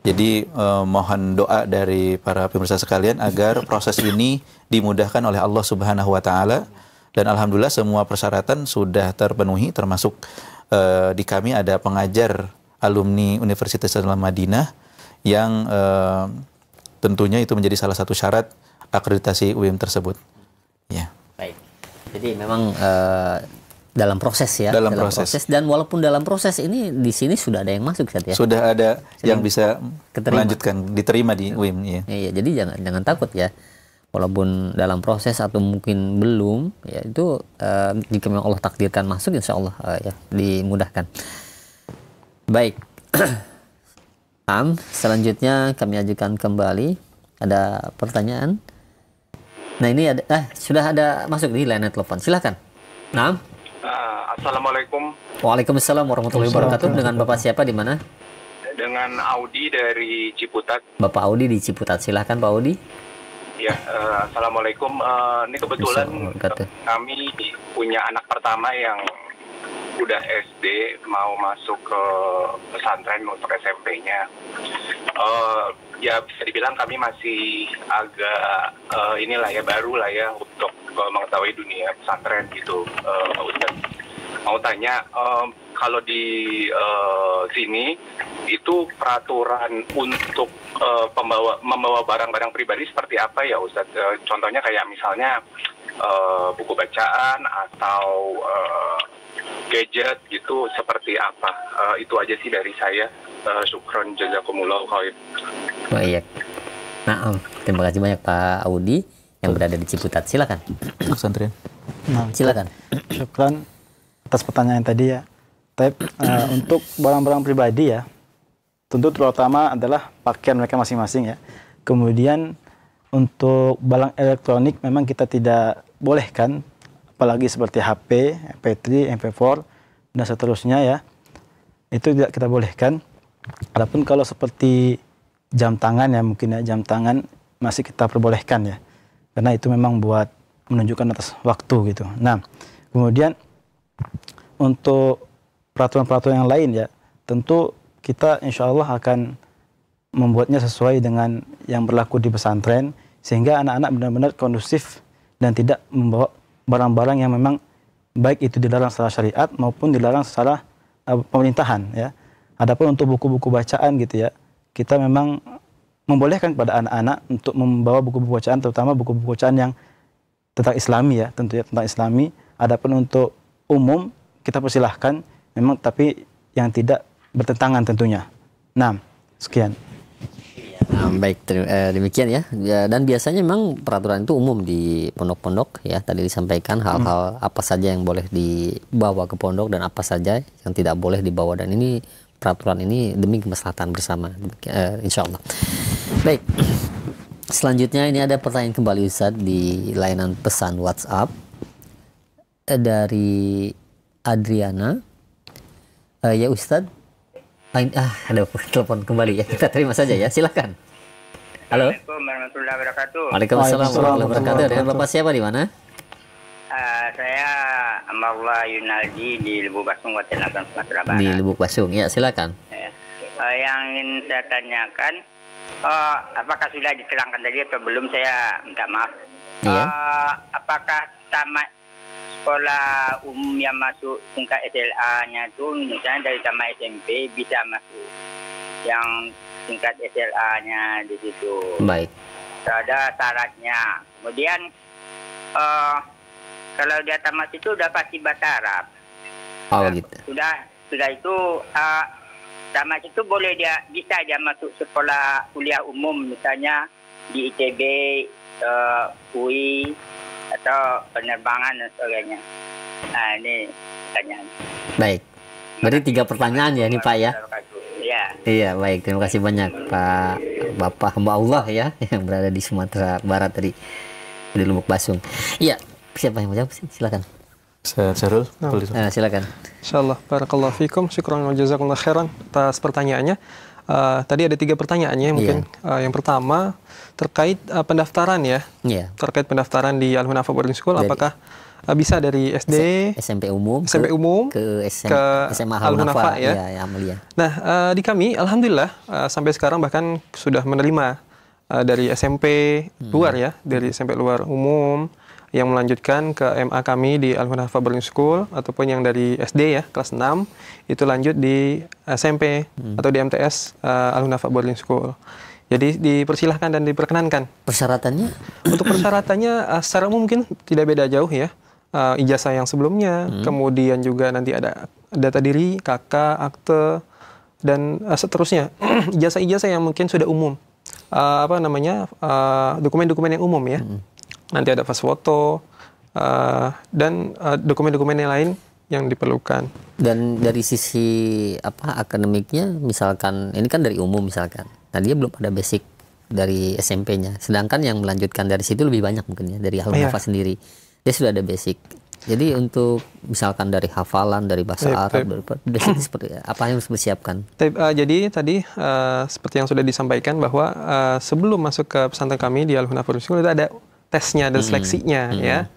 Jadi mohon doa dari para pemirsa sekalian agar proses ini dimudahkan oleh Allah Subhanahu wa taala, dan alhamdulillah semua persyaratan sudah terpenuhi, termasuk di kami ada pengajar alumni Universitas Islam Madinah yang tentunya itu menjadi salah satu syarat akreditasi UIM tersebut. Ya. Baik. Jadi memang dalam proses, ya. Dalam proses. Dan walaupun dalam proses ini di sini sudah ada yang masuk, Ustaz, ya. Sudah ada yang bisa melanjutkan, diterima di UIM, ya. Iya, jadi jangan takut, ya. Walaupun dalam proses atau mungkin belum, ya, itu jika memang Allah takdirkan masuk, insya Allah ya dimudahkan. Baik. Selanjutnya kami ajukan kembali, ada pertanyaan. Nah, ini ada sudah ada masuk di line telepon. Silakan. Nah. Assalamualaikum. Waalaikumsalam warahmatullahi wabarakatuh. Dengan Bapak siapa, di mana? Dengan Audi dari Ciputat. Bapak Audi di Ciputat. Silakan Pak Audi. Ya, Assalamualaikum. Ini kebetulan kami punya anak pertama yang udah SD, mau masuk ke pesantren untuk SMP-nya. Ya bisa dibilang kami masih agak inilah ya, baru lah ya untuk mengetahui dunia pesantren gitu, Pak Ustadz. Mau tanya, kalau di sini itu peraturan untuk membawa barang-barang pribadi seperti apa ya Ustadz? Contohnya kayak misalnya buku bacaan atau gadget gitu, seperti apa? Itu aja sih dari saya. Syukron, jazakumullah khair. Baik. Nah, terima kasih banyak Pak Audi yang berada di Ciputat. Silakan. Pesantren. Nah, silakan. Syukron atas pertanyaan tadi, ya. Untuk barang-barang pribadi, ya, tentu terutama adalah pakaian mereka masing-masing, ya. Kemudian untuk barang elektronik memang kita tidak bolehkan, apalagi seperti HP, MP3, MP4 dan seterusnya, ya. Itu tidak kita bolehkan. Adapun kalau seperti jam tangan, ya, mungkin ya, jam tangan masih kita perbolehkan, ya. Karena itu memang buat menunjukkan atas waktu gitu. Nah, kemudian untuk peraturan-peraturan yang lain ya, tentu kita insya Allah akan membuatnya sesuai dengan yang berlaku di pesantren, sehingga anak-anak benar-benar kondusif dan tidak membawa barang-barang yang memang baik itu dilarang secara syariat maupun dilarang secara pemerintahan ya. Adapun untuk buku-buku bacaan gitu ya, kita memang membolehkan kepada anak-anak untuk membawa buku-buku bacaan, terutama buku-buku bacaan yang tentang Islami ya, tentunya tentang Islami. Adapun untuk umum kita persilahkan, memang tapi yang tidak bertentangan tentunya. Nah, sekian. Baik, demikian ya. Dan biasanya memang peraturan itu umum di pondok-pondok ya. Tadi disampaikan hal-hal apa saja yang boleh dibawa ke pondok dan apa saja yang tidak boleh dibawa, dan ini peraturan ini demi kemaslahatan bersama, insya Allah. Baik, selanjutnya ini ada pertanyaan kembali Ustaz di layanan pesan WhatsApp dari Adriana. Ya Ustaz, ada telepon kembali ya, kita terima saja ya, silakan. Halo. Assalamualaikum warahmatullahi wabarakatuh. Waalaikumsalam warahmatullahi wabarakatuh. Dengan Bapak siapa di mana? Saya Amarullah Yunaldi di Lubuk Basung, Watanakan, Sumatera Barat. Di Lubuk Basung, ya silakan. Yang ingin saya tanyakan, apakah sudah diterangkan tadi atau belum? Saya minta maaf. Iya. Apakah tamat sekolah umum yang masuk tingkat SLA-nya itu, misalnya dari tamat SMP bisa masuk yang tingkat SLA-nya di situ? Baik. Ada syaratnya. Kemudian kalau dia tamat itu udah pasti bahasa Arab. Oh gitu. Sudah itu tamat itu bisa dia masuk sekolah kuliah umum, misalnya di ITB, UI atau penerbangan dan sebagainya. Nah, ini pertanyaan. Baik. Berarti 3 pertanyaan ya ini Pak ya. Iya. Iya, baik. Terima kasih banyak Pak Bapak hamba Allah ya yang berada di Sumatera Barat tadi, di Lubuk Basung. Iya. Siapa yang mau jawab? Silakan. Syarul, silakan. Insyaallah. Barakallahu fikum. Syukran wa jazakumullah khairan atas pertanyaannya. Tadi ada 3 pertanyaannya mungkin. Yang pertama terkait pendaftaran ya. Terkait pendaftaran di Al-Hunafa Boarding School, apakah bisa dari SD, SMP umum ke SMA Al-Hunafa ya. Ya, Amelia. Nah, di kami alhamdulillah sampai sekarang bahkan sudah menerima dari SMP luar ya, dari SMP luar umum yang melanjutkan ke MA kami di Al-Hunafa Boarding School, ataupun yang dari SD ya, kelas 6 itu lanjut di SMP atau di MTS Al-Hunafa Boarding School. Jadi dipersilahkan dan diperkenankan. Persyaratannya? Untuk persyaratannya secara umum mungkin tidak beda jauh ya. Ijazah yang sebelumnya, kemudian juga nanti ada data diri, KK, akte, dan seterusnya. Ijazah-ijazah yang mungkin sudah umum. Dokumen-dokumen yang umum ya. Nanti ada pas foto dan dokumen-dokumen yang lain yang diperlukan. Dan dari sisi akademiknya, misalkan ini kan dari umum misalkan, nah dia belum ada basic dari SMP-nya, sedangkan yang melanjutkan dari situ lebih banyak mungkin ya, dari Al-Hunafa sendiri dia sudah ada basic. Jadi untuk misalkan dari hafalan, dari bahasa Arab, dari situ seperti apa yang harus dipersiapkan? Jadi tadi seperti yang sudah disampaikan bahwa sebelum masuk ke pesantren kami di Al-Hunafa School itu ada tesnya dan seleksinya ya.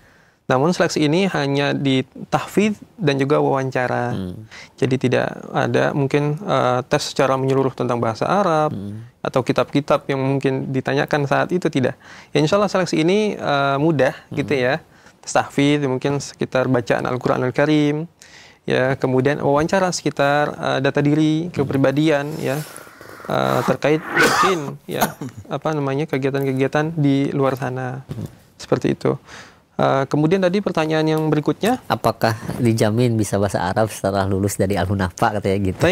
Namun seleksi ini hanya di tahfidz dan juga wawancara. Jadi tidak ada mungkin tes secara menyeluruh tentang bahasa Arab atau kitab-kitab yang mungkin ditanyakan saat itu, tidak. Ya, insya Allah seleksi ini mudah gitu ya. Tes tahfidz mungkin sekitar bacaan Al-Quran Al-Karim, ya, kemudian wawancara sekitar data diri, kepribadian ya. Terkait mungkin ya kegiatan-kegiatan di luar sana seperti itu. Kemudian tadi pertanyaan yang berikutnya, apakah dijamin bisa bahasa Arab setelah lulus dari Al-Hunafa katanya gitu?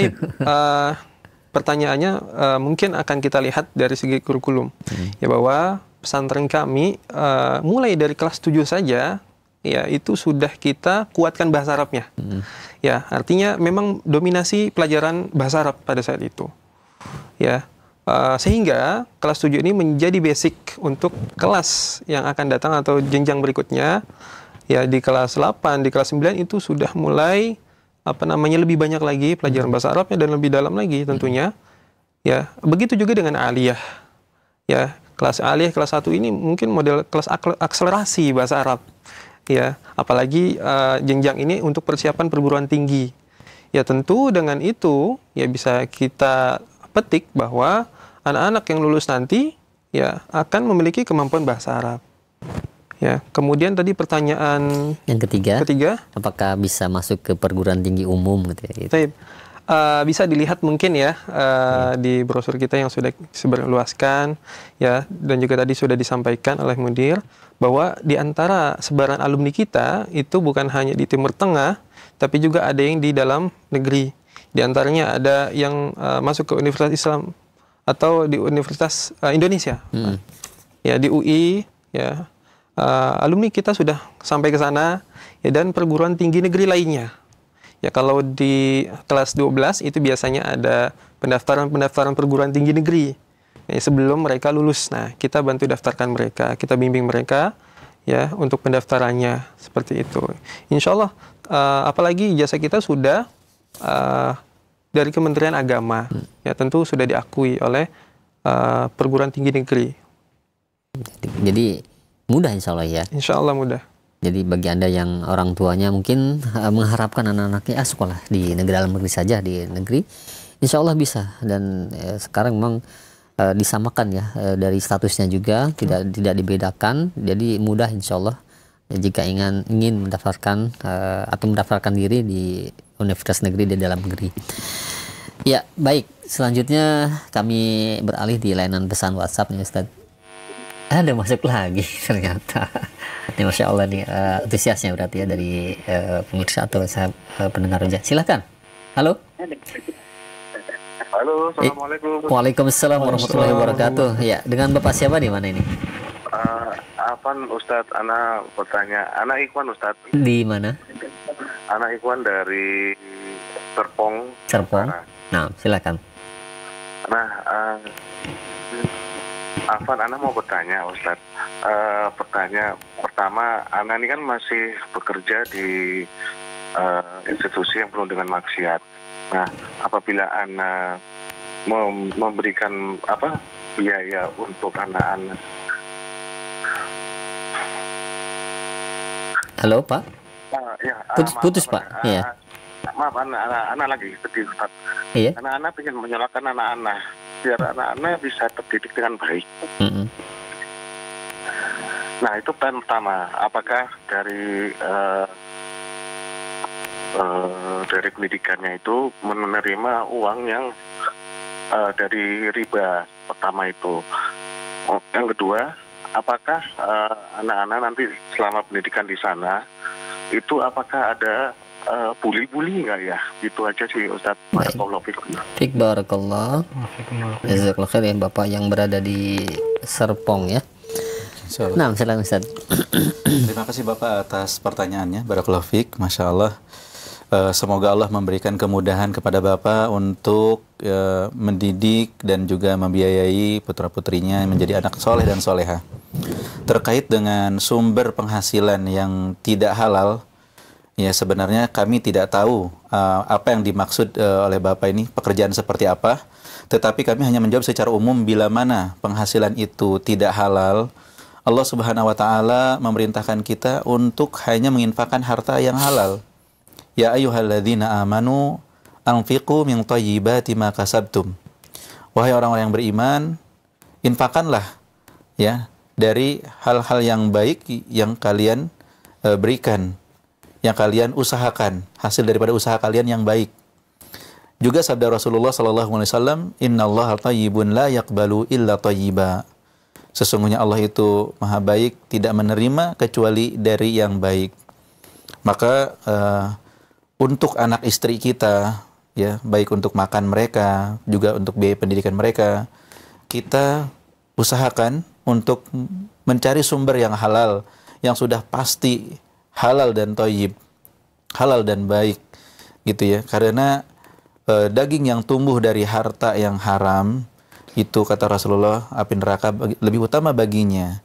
Pertanyaannya mungkin akan kita lihat dari segi kurikulum ya, bahwa pesantren kami mulai dari kelas 7 saja ya itu sudah kita kuatkan bahasa Arabnya. Ya, artinya memang dominasi pelajaran bahasa Arab pada saat itu. Ya, sehingga kelas 7 ini menjadi basic untuk kelas yang akan datang atau jenjang berikutnya. Ya, di kelas 8, di kelas 9 itu sudah mulai lebih banyak lagi pelajaran bahasa Arabnya dan lebih dalam lagi tentunya. Ya, begitu juga dengan aliyah. Ya, kelas aliyah kelas 1 ini mungkin model kelas akselerasi bahasa Arab. Ya, apalagi jenjang ini untuk persiapan perguruan tinggi. Ya tentu dengan itu ya bisa kita petik bahwa anak-anak yang lulus nanti ya akan memiliki kemampuan bahasa Arab. Ya, kemudian tadi pertanyaan yang ketiga, apakah bisa masuk ke perguruan tinggi umum gitu ya? Gitu. Bisa dilihat mungkin ya di brosur kita yang sudah disebarluaskan ya, dan juga tadi sudah disampaikan oleh Mudir bahwa di antara sebaran alumni kita itu bukan hanya di Timur Tengah, tapi juga ada yang di dalam negeri. Di antaranya ada yang masuk ke Universitas Islam atau di Universitas Indonesia. Ya, di UI ya. Alumni kita sudah sampai ke sana ya, dan perguruan tinggi negeri lainnya. Ya, kalau di kelas 12 itu biasanya ada pendaftaran perguruan tinggi negeri ya, sebelum mereka lulus. Nah, kita bantu daftarkan mereka, kita bimbing mereka ya untuk pendaftarannya seperti itu. Insya Allah, apalagi ijazah kita sudah dari Kementerian Agama, ya tentu sudah diakui oleh perguruan tinggi negeri. Jadi mudah insya Allah ya. Insya Allah mudah. Jadi bagi Anda yang orang tuanya mungkin mengharapkan anak-anaknya sekolah di dalam negeri saja, di negeri, insya Allah bisa. Dan sekarang memang disamakan ya dari statusnya juga, tidak dibedakan. Jadi mudah insya Allah jika ingin mendaftarkan atau mendaftarkan diri di universitas negeri di dalam negeri. Ya baik, selanjutnya kami beralih di layanan pesan WhatsApp nih Ustaz. Ada masuk lagi ternyata. Ini Masya Allah nih antusiasnya berarti ya dari pemirsa atau pendengar Roja. Silakan. Halo. Halo, assalamualaikum. Waalaikumsalam warahmatullahi wabarakatuh. Ya, dengan Bapak siapa di mana ini? Afan Ustadz, Ana bertanya. Ana Ikhwan Ustadz. Di mana? Ana Ikhwan dari Serpong. Serpong. Nah, silakan. Nah, Afan, Ana mau bertanya Ustadz. Pertanyaan pertama, Ana ini kan masih bekerja di institusi yang penuh dengan maksiat. Nah, apabila Ana memberikan biaya untuk anak-anak. Halo Pak. Ya, putus Pak. Iya. Maaf, anak lagi sedih Ustaz. Iya. Anak-anak ingin menyalahkan anak-anak biar anak-anak bisa terdidik dengan baik. Nah, itu plan pertama. Apakah dari pendidikannya itu menerima uang yang dari riba pertama itu? Yang kedua, apakah anak-anak nanti selama pendidikan di sana itu apakah ada bully-bully nggak ya? Itu aja sih Ustaz. Baik, barakallah. Jazakallah khair ya Bapak yang berada di Serpong ya. Nah, silakan Ustaz. Terima kasih Bapak atas pertanyaannya. Barakallahu fiik, Masya Allah. Semoga Allah memberikan kemudahan kepada Bapak untuk mendidik dan juga membiayai putra-putrinya menjadi anak soleh dan soleha. Terkait dengan sumber penghasilan yang tidak halal, ya sebenarnya kami tidak tahu apa yang dimaksud oleh Bapak ini, pekerjaan seperti apa. Tetapi kami hanya menjawab secara umum, bila mana penghasilan itu tidak halal, Allah Subhanahu wa Ta'ala memerintahkan kita untuk hanya menginfakkan harta yang halal. Ya ayyuhalladzina amanu anfiqu min thayyibati ma kasabtum. Wahai orang-orang yang beriman, infakkanlah ya dari hal-hal yang baik yang kalian berikan, yang kalian usahakan, hasil daripada usaha kalian yang baik. Juga sabda Rasulullah SAW, innallaha thayyibun la yaqbalu illa thayyiba. Sesungguhnya Allah itu maha baik, tidak menerima kecuali dari yang baik. Maka untuk anak istri kita, ya baik untuk makan mereka, juga untuk biaya pendidikan mereka, kita usahakan untuk mencari sumber yang halal, yang sudah pasti halal dan thayyib, halal dan baik, gitu ya. Karena daging yang tumbuh dari harta yang haram, itu kata Rasulullah, api neraka lebih utama baginya.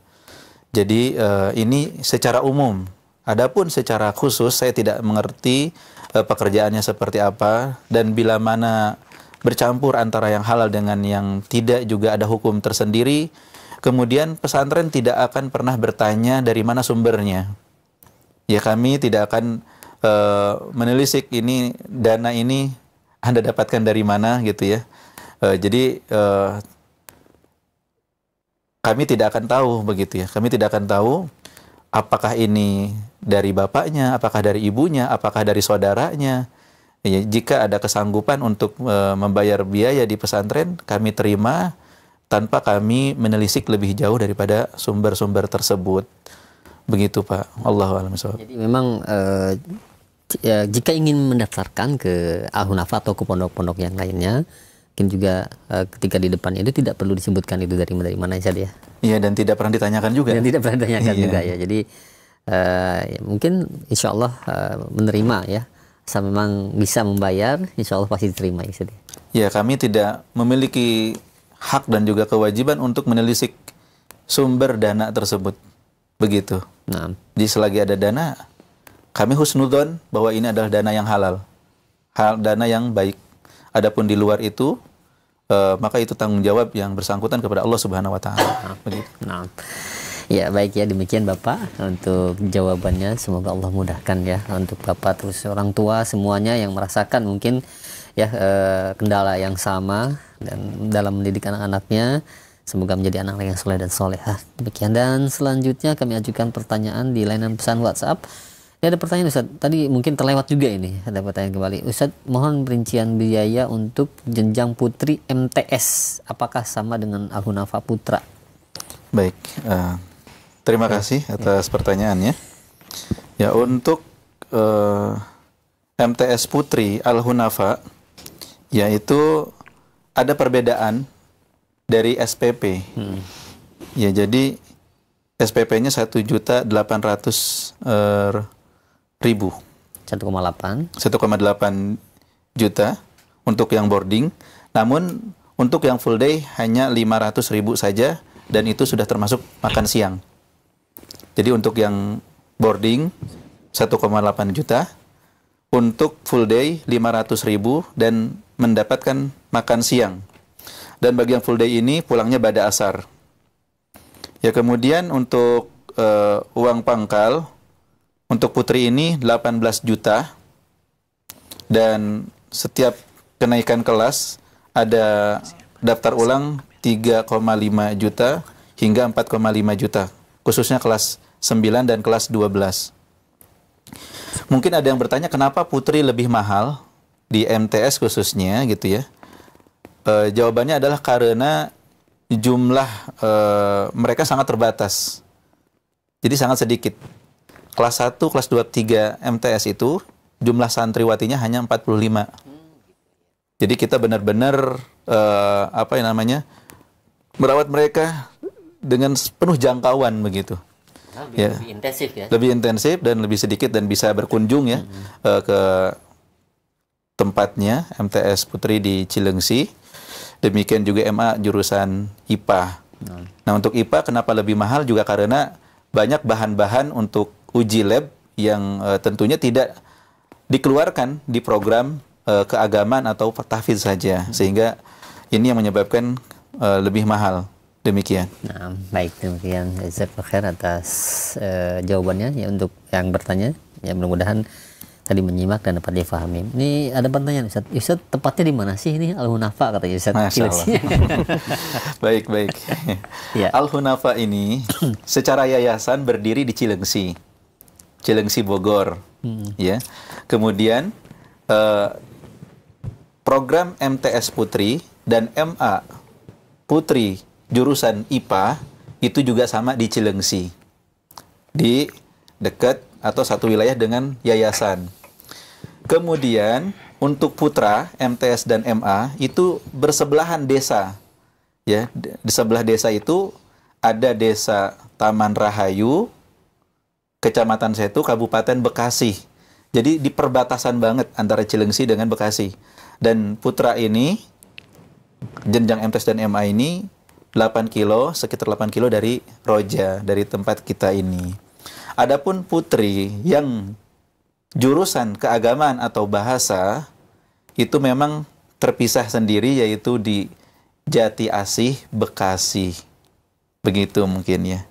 Jadi ini secara umum. Adapun secara khusus saya tidak mengerti pekerjaannya seperti apa, dan bila mana bercampur antara yang halal dengan yang tidak juga ada hukum tersendiri. Kemudian pesantren tidak akan pernah bertanya dari mana sumbernya. Ya kami tidak akan menelisik ini dana ini Anda dapatkan dari mana gitu ya. Jadi kami tidak akan tahu begitu ya. Kami tidak akan tahu apakah ini dari bapaknya, apakah dari ibunya, apakah dari saudaranya. Ya, jika ada kesanggupan untuk membayar biaya di pesantren, kami terima tanpa kami menelisik lebih jauh daripada sumber-sumber tersebut. Begitu Pak. Allahu a'lam bishawab. Jadi memang ya, jika ingin mendaftarkan ke Al-Hunafa atau ke pondok-pondok yang lainnya, mungkin juga ketika di depannya itu tidak perlu disebutkan itu dari mana saja ya. Iya, dan tidak pernah ditanyakan juga. Dan tidak pernah ditanyakan juga ya. Jadi ya, mungkin insya Allah menerima ya. Asal memang bisa membayar, insya Allah pasti diterima ya. Ya, kami tidak memiliki hak dan juga kewajiban untuk menelisik sumber dana tersebut. Begitu. Nah, jadi selagi ada dana, kami husnudzon bahwa ini adalah dana yang halal, dana yang baik. Adapun di luar itu, maka itu tanggung jawab yang bersangkutan kepada Allah Subhanahu Wa Taala. Begitu. Nah, ya baik ya, demikian Bapak untuk jawabannya. Semoga Allah mudahkan ya untuk Bapak terus orang tua semuanya yang merasakan mungkin ya kendala yang sama dan dalam mendidik anak-anaknya. Semoga menjadi anak yang soleh dan solehah. Demikian, dan selanjutnya kami ajukan pertanyaan di layanan pesan WhatsApp. Ini ada pertanyaan Ustaz, tadi mungkin terlewat juga ini. Ada pertanyaan kembali. Ustaz, mohon rincian biaya untuk jenjang putri MTS. Apakah sama dengan Al-Hunafa Putra? Baik, terima kasih atas pertanyaannya. Ya, untuk MTS Putri Al-Hunafa, yaitu ada perbedaan dari SPP. Ya, jadi SPP-nya 1.800.000. 1,8 juta untuk yang boarding. Namun untuk yang full day hanya 500.000 saja, dan itu sudah termasuk makan siang. Jadi untuk yang boarding 1,8 juta, untuk full day 500.000 dan mendapatkan makan siang. Dan bagi yang full day ini pulangnya pada asar. Ya, kemudian untuk uang pangkal untuk putri ini 18 juta, dan setiap kenaikan kelas ada daftar ulang 3,5 juta hingga 4,5 juta, khususnya kelas 9 dan kelas 12. Mungkin ada yang bertanya kenapa putri lebih mahal di MTS khususnya gitu ya. Jawabannya adalah karena jumlah mereka sangat terbatas. Jadi sangat sedikit. Kelas 1, kelas 2, 3 MTS itu jumlah santriwatinya hanya 45. Jadi kita benar-benar merawat mereka dengan penuh jangkauan begitu. Lebih intensif ya. Lebih intensif dan lebih sedikit, dan bisa berkunjung ya ke tempatnya MTS Putri di Cilengsi. Demikian juga MA jurusan IPA. Nah, untuk IPA kenapa lebih mahal juga karena banyak bahan-bahan untuk uji lab yang tentunya tidak dikeluarkan di program keagamaan atau tahfidz saja, sehingga ini yang menyebabkan lebih mahal. Demikian. Nah, baik, demikian jazakallahu khair atas jawabannya ya untuk yang bertanya. Ya, mudah-mudahan tadi menyimak dan dapat difahami. Ini ada pertanyaan Ustaz. Ustaz, tepatnya di mana sih ini Al-Hunafa katanya Ustaz? Masya Allah. Baik. Ya. Al-Hunafa ini secara yayasan berdiri di Cilengsi Bogor. Ya. Kemudian program MTS Putri dan MA Putri jurusan IPA itu juga sama di Cilengsi, di dekat atau satu wilayah dengan yayasan. Kemudian untuk putra MTS dan MA itu bersebelahan desa. Ya, di sebelah desa itu ada desa Taman Rahayu, Kecamatan Setu, Kabupaten Bekasi. Jadi di perbatasan banget antara Cilengsi dengan Bekasi. Dan putra ini, jenjang MTS dan MA ini 8 kilo, sekitar 8 kilo dari Roja, dari tempat kita ini. Adapun putri yang jurusan keagamaan atau bahasa itu memang terpisah sendiri, yaitu di Jati Asih, Bekasi. Begitu mungkin ya.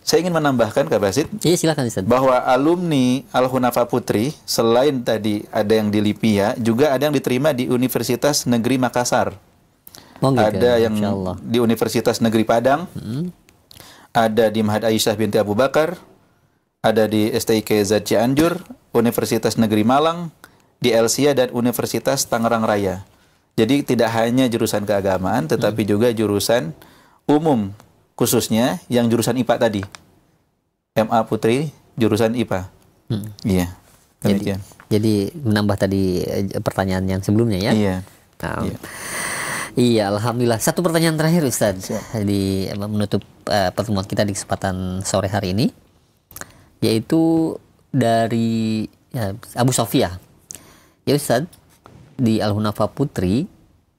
saya ingin menambahkan Kak Basit. Iya, silakan Ustaz. Bahwa alumni Al-Hunafa Putri selain tadi ada yang di Lipia, juga ada yang diterima di Universitas Negeri Makassar. Oh, gitu. Ada yang di Universitas Negeri Padang. Ada di Mahat Aisyah binti Abu Bakar. Ada di STIK Zat Cianjur, Universitas Negeri Malang, di Elsia dan Universitas Tangerang Raya. Jadi tidak hanya jurusan keagamaan, tetapi juga jurusan umum, khususnya yang jurusan IPA tadi. MA Putri, jurusan IPA. Iya, demikian. Jadi menambah tadi pertanyaan yang sebelumnya ya? Iya. Iya, alhamdulillah. Satu pertanyaan terakhir Ustaz, di menutup pertemuan kita di kesempatan sore hari ini, yaitu dari Abu Sofia. Ya Ustaz, di Al-Hunafa Putri,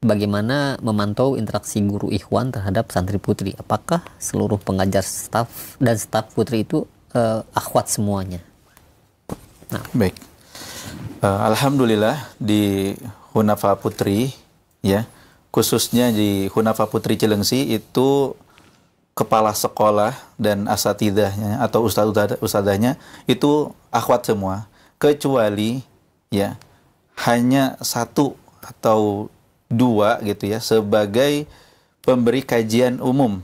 bagaimana memantau interaksi guru ikhwan terhadap santri putri? Apakah seluruh pengajar staf dan staf putri itu akhwat semuanya? Nah. Baik. Alhamdulillah di Hunafa Putri, ya, khususnya di Hunafa Putri Cilengsi itu kepala sekolah dan asatidahnya atau ustadzahnya itu akhwat semua, kecuali ya hanya satu atau dua gitu ya sebagai pemberi kajian umum,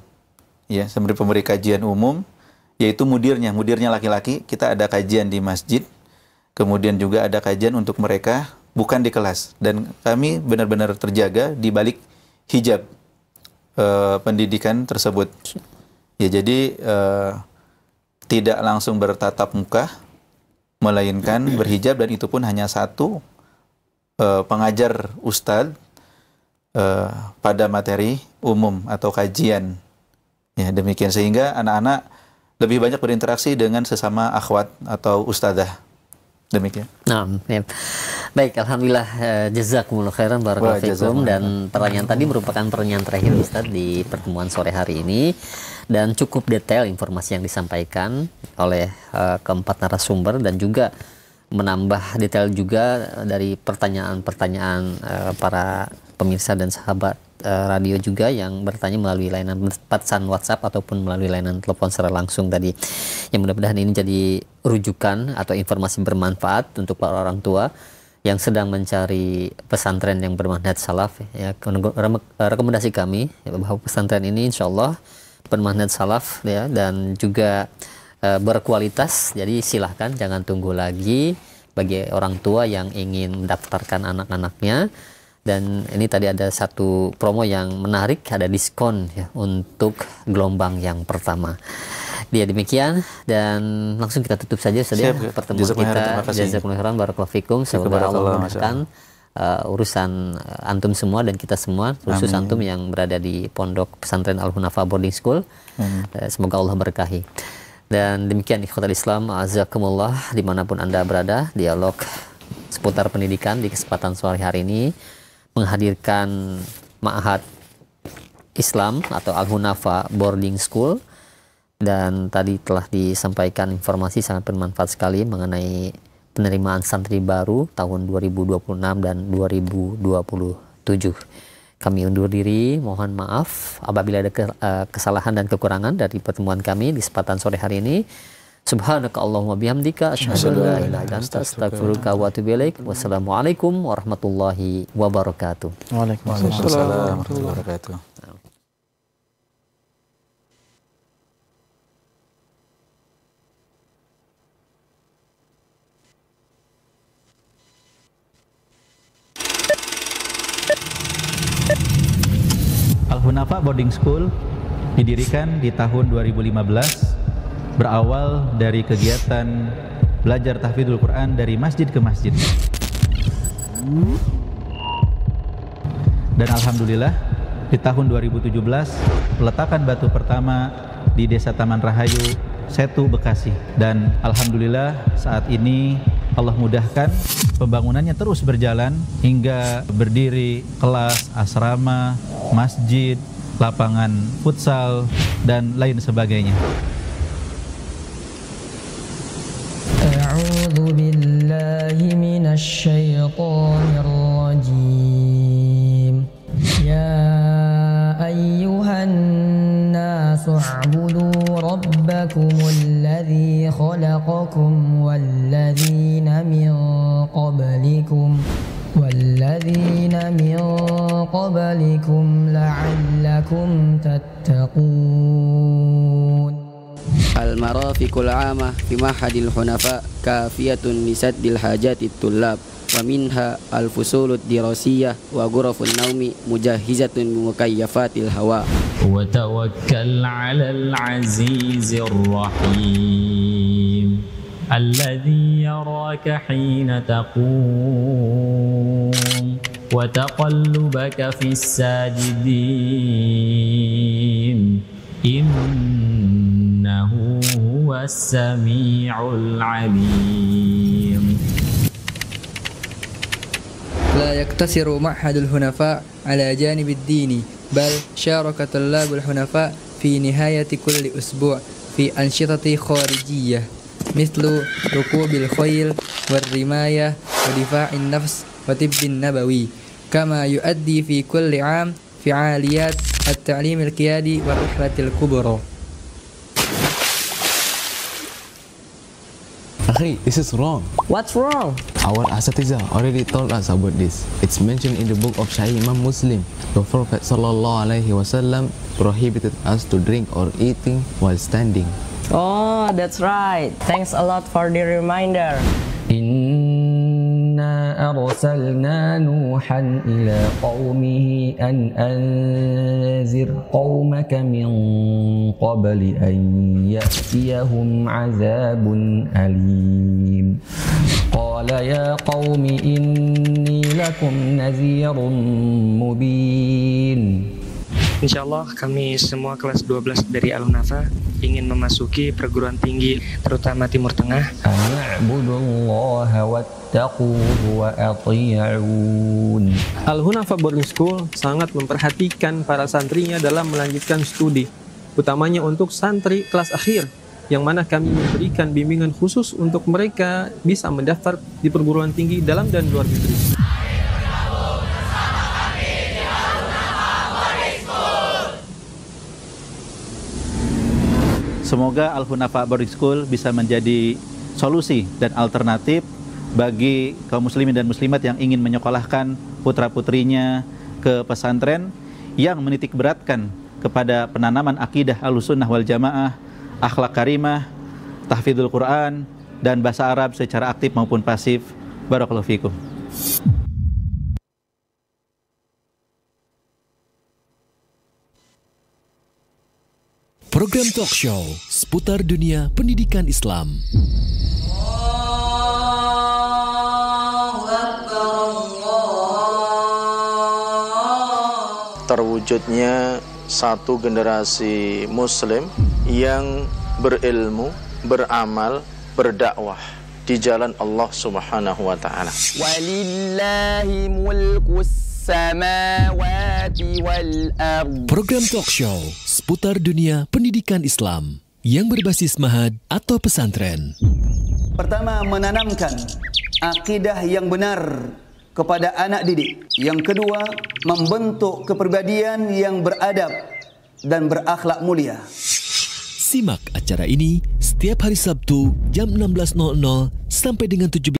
ya, sebagai pemberi kajian umum, yaitu mudirnya laki-laki. Kita ada kajian di masjid, kemudian juga ada kajian untuk mereka bukan di kelas, dan kami benar-benar terjaga di balik hijab pendidikan tersebut. Ya, jadi tidak langsung bertatap muka, melainkan berhijab, dan itu pun hanya satu pengajar ustadz pada materi umum atau kajian. Ya, demikian, sehingga anak-anak lebih banyak berinteraksi dengan sesama akhwat atau ustadzah. Demikian. Nah, ya. Baik, alhamdulillah, jazakumullah khairan, barakallahu fikum. Dan pertanyaan tadi merupakan pertanyaan terakhir Ustaz di pertemuan sore hari ini, dan cukup detail informasi yang disampaikan oleh keempat narasumber, dan juga menambah detail juga dari pertanyaan-pertanyaan para pemirsa dan sahabat radio juga yang bertanya melalui layanan pesan WhatsApp ataupun melalui layanan telepon secara langsung tadi. Yang mudah-mudahan ini jadi rujukan atau informasi bermanfaat untuk para orang tua yang sedang mencari pesantren yang bermanhaj salaf. Ya, rekomendasi kami ya, bahwa pesantren ini insya Allah bermanhaj salaf ya, dan juga berkualitas. Jadi silahkan, jangan tunggu lagi bagi orang tua yang ingin mendaftarkan anak-anaknya. Dan ini tadi ada satu promo yang menarik, ada diskon ya untuk gelombang yang pertama. Dia demikian, dan langsung kita tutup saja pertemuan kita. Jazakumullah khairan, barakallahu fikum. Semoga Allah memudahkan urusan antum semua dan kita semua, khusus antum yang berada di Pondok Pesantren Al-Hunafa Boarding School. Semoga Allah berkahi. Dan demikian ikhwatal Islam, azakumullah, dimanapun Anda berada, dialog seputar pendidikan di kesempatan sore hari ini menghadirkan Ma'had Islam atau Al-Hunafa Boarding School. Dan tadi telah disampaikan informasi sangat bermanfaat sekali mengenai penerimaan santri baru tahun 2026 dan 2027. Kami undur diri, mohon maaf apabila ada kesalahan dan kekurangan dari pertemuan kami di kesempatan sore hari ini. Subhanaka Allahumma bihamdika asyhadu an la ilaha illa anta astaghfiruka wa atubu ilaik. Wassalamualaikum warahmatullahi wabarakatuh. Waalaikumsalam warahmatullahi wabarakatuh. Al-Hunafa Boarding School didirikan di tahun 2015, berawal dari kegiatan belajar tahfidzul Quran dari masjid ke masjid. Dan alhamdulillah di tahun 2017 peletakan batu pertama di Desa Taman Rahayu, Setu, Bekasi. Dan alhamdulillah saat ini Allah mudahkan pembangunannya terus berjalan hingga berdiri kelas, asrama, masjid, lapangan futsal, dan lain sebagainya. A'udzu billahi minasy syaithanir rajim. Ya ayyuhan nasu 'budu rabbakum ربكم الذي خلقكم والذين من قبلكم لعلكم تتقون. المرافق العامة في معهد الحنفاء كافية لسد الحاجات الطلاب، ومنها الفصول الدراسية وغرف النوم مجهزة بمكيفات الهواء. وتوكل على العزيز الرحيم الذي يراك حين تقوم وتقلبك في الساجدين إنه هو السميع العليم. لا يقتصر معهد الحنفاء على جانب الديني، بل شارك طلاب الحنفاء في نهاية كل أسبوع في أنشطة خارجية مثل ركوب الخيل والرماية ودفاع النفس وطب النبوي، كما يؤدي في كل عام فعاليات التعليم القيادي والرحلة الكبرى. Akhi, this is wrong. What's wrong? Our asatiza already told us about this. It's mentioned in the book of Sahih Imam Muslim. The Prophet sallallahu alaihi wasallam prohibited us to drink or eating while standing. Oh, that's right. Thanks a lot for the reminder. إنا أرسلنا نوحا إلى قومه أن أنذر قومك من قبل أن يأتيهم عذاب أليم قال يا قوم إني لكم نذير مبين. Insyaallah kami semua kelas 12 dari Al-Hunafa ingin memasuki perguruan tinggi terutama Timur Tengah. Al-Hunafa Boarding School sangat memperhatikan para santrinya dalam melanjutkan studi, utamanya untuk santri kelas akhir, yang mana kami memberikan bimbingan khusus untuk mereka bisa mendaftar di perguruan tinggi dalam dan luar negeri. Semoga Al-Hunafa Boarding School bisa menjadi solusi dan alternatif bagi kaum muslimin dan muslimat yang ingin menyekolahkan putra-putrinya ke pesantren yang menitik beratkan kepada penanaman akidah Ahlussunnah wal Jamaah, akhlak karimah, tahfidzul Quran, dan bahasa Arab secara aktif maupun pasif. Barakallahu fikum. Program talk show seputar dunia pendidikan Islam. Terwujudnya satu generasi muslim yang berilmu, beramal, berdakwah di jalan Allah Subhanahu wa taala. Walillahi mulkus samawati wal ardh. Program talk show seputar dunia pendidikan Islam yang berbasis mahad atau pesantren. Pertama, menanamkan akidah yang benar kepada anak didik. Yang kedua, membentuk kepribadian yang beradab dan berakhlak mulia. Simak acara ini setiap hari Sabtu jam 16.00 sampai dengan 17.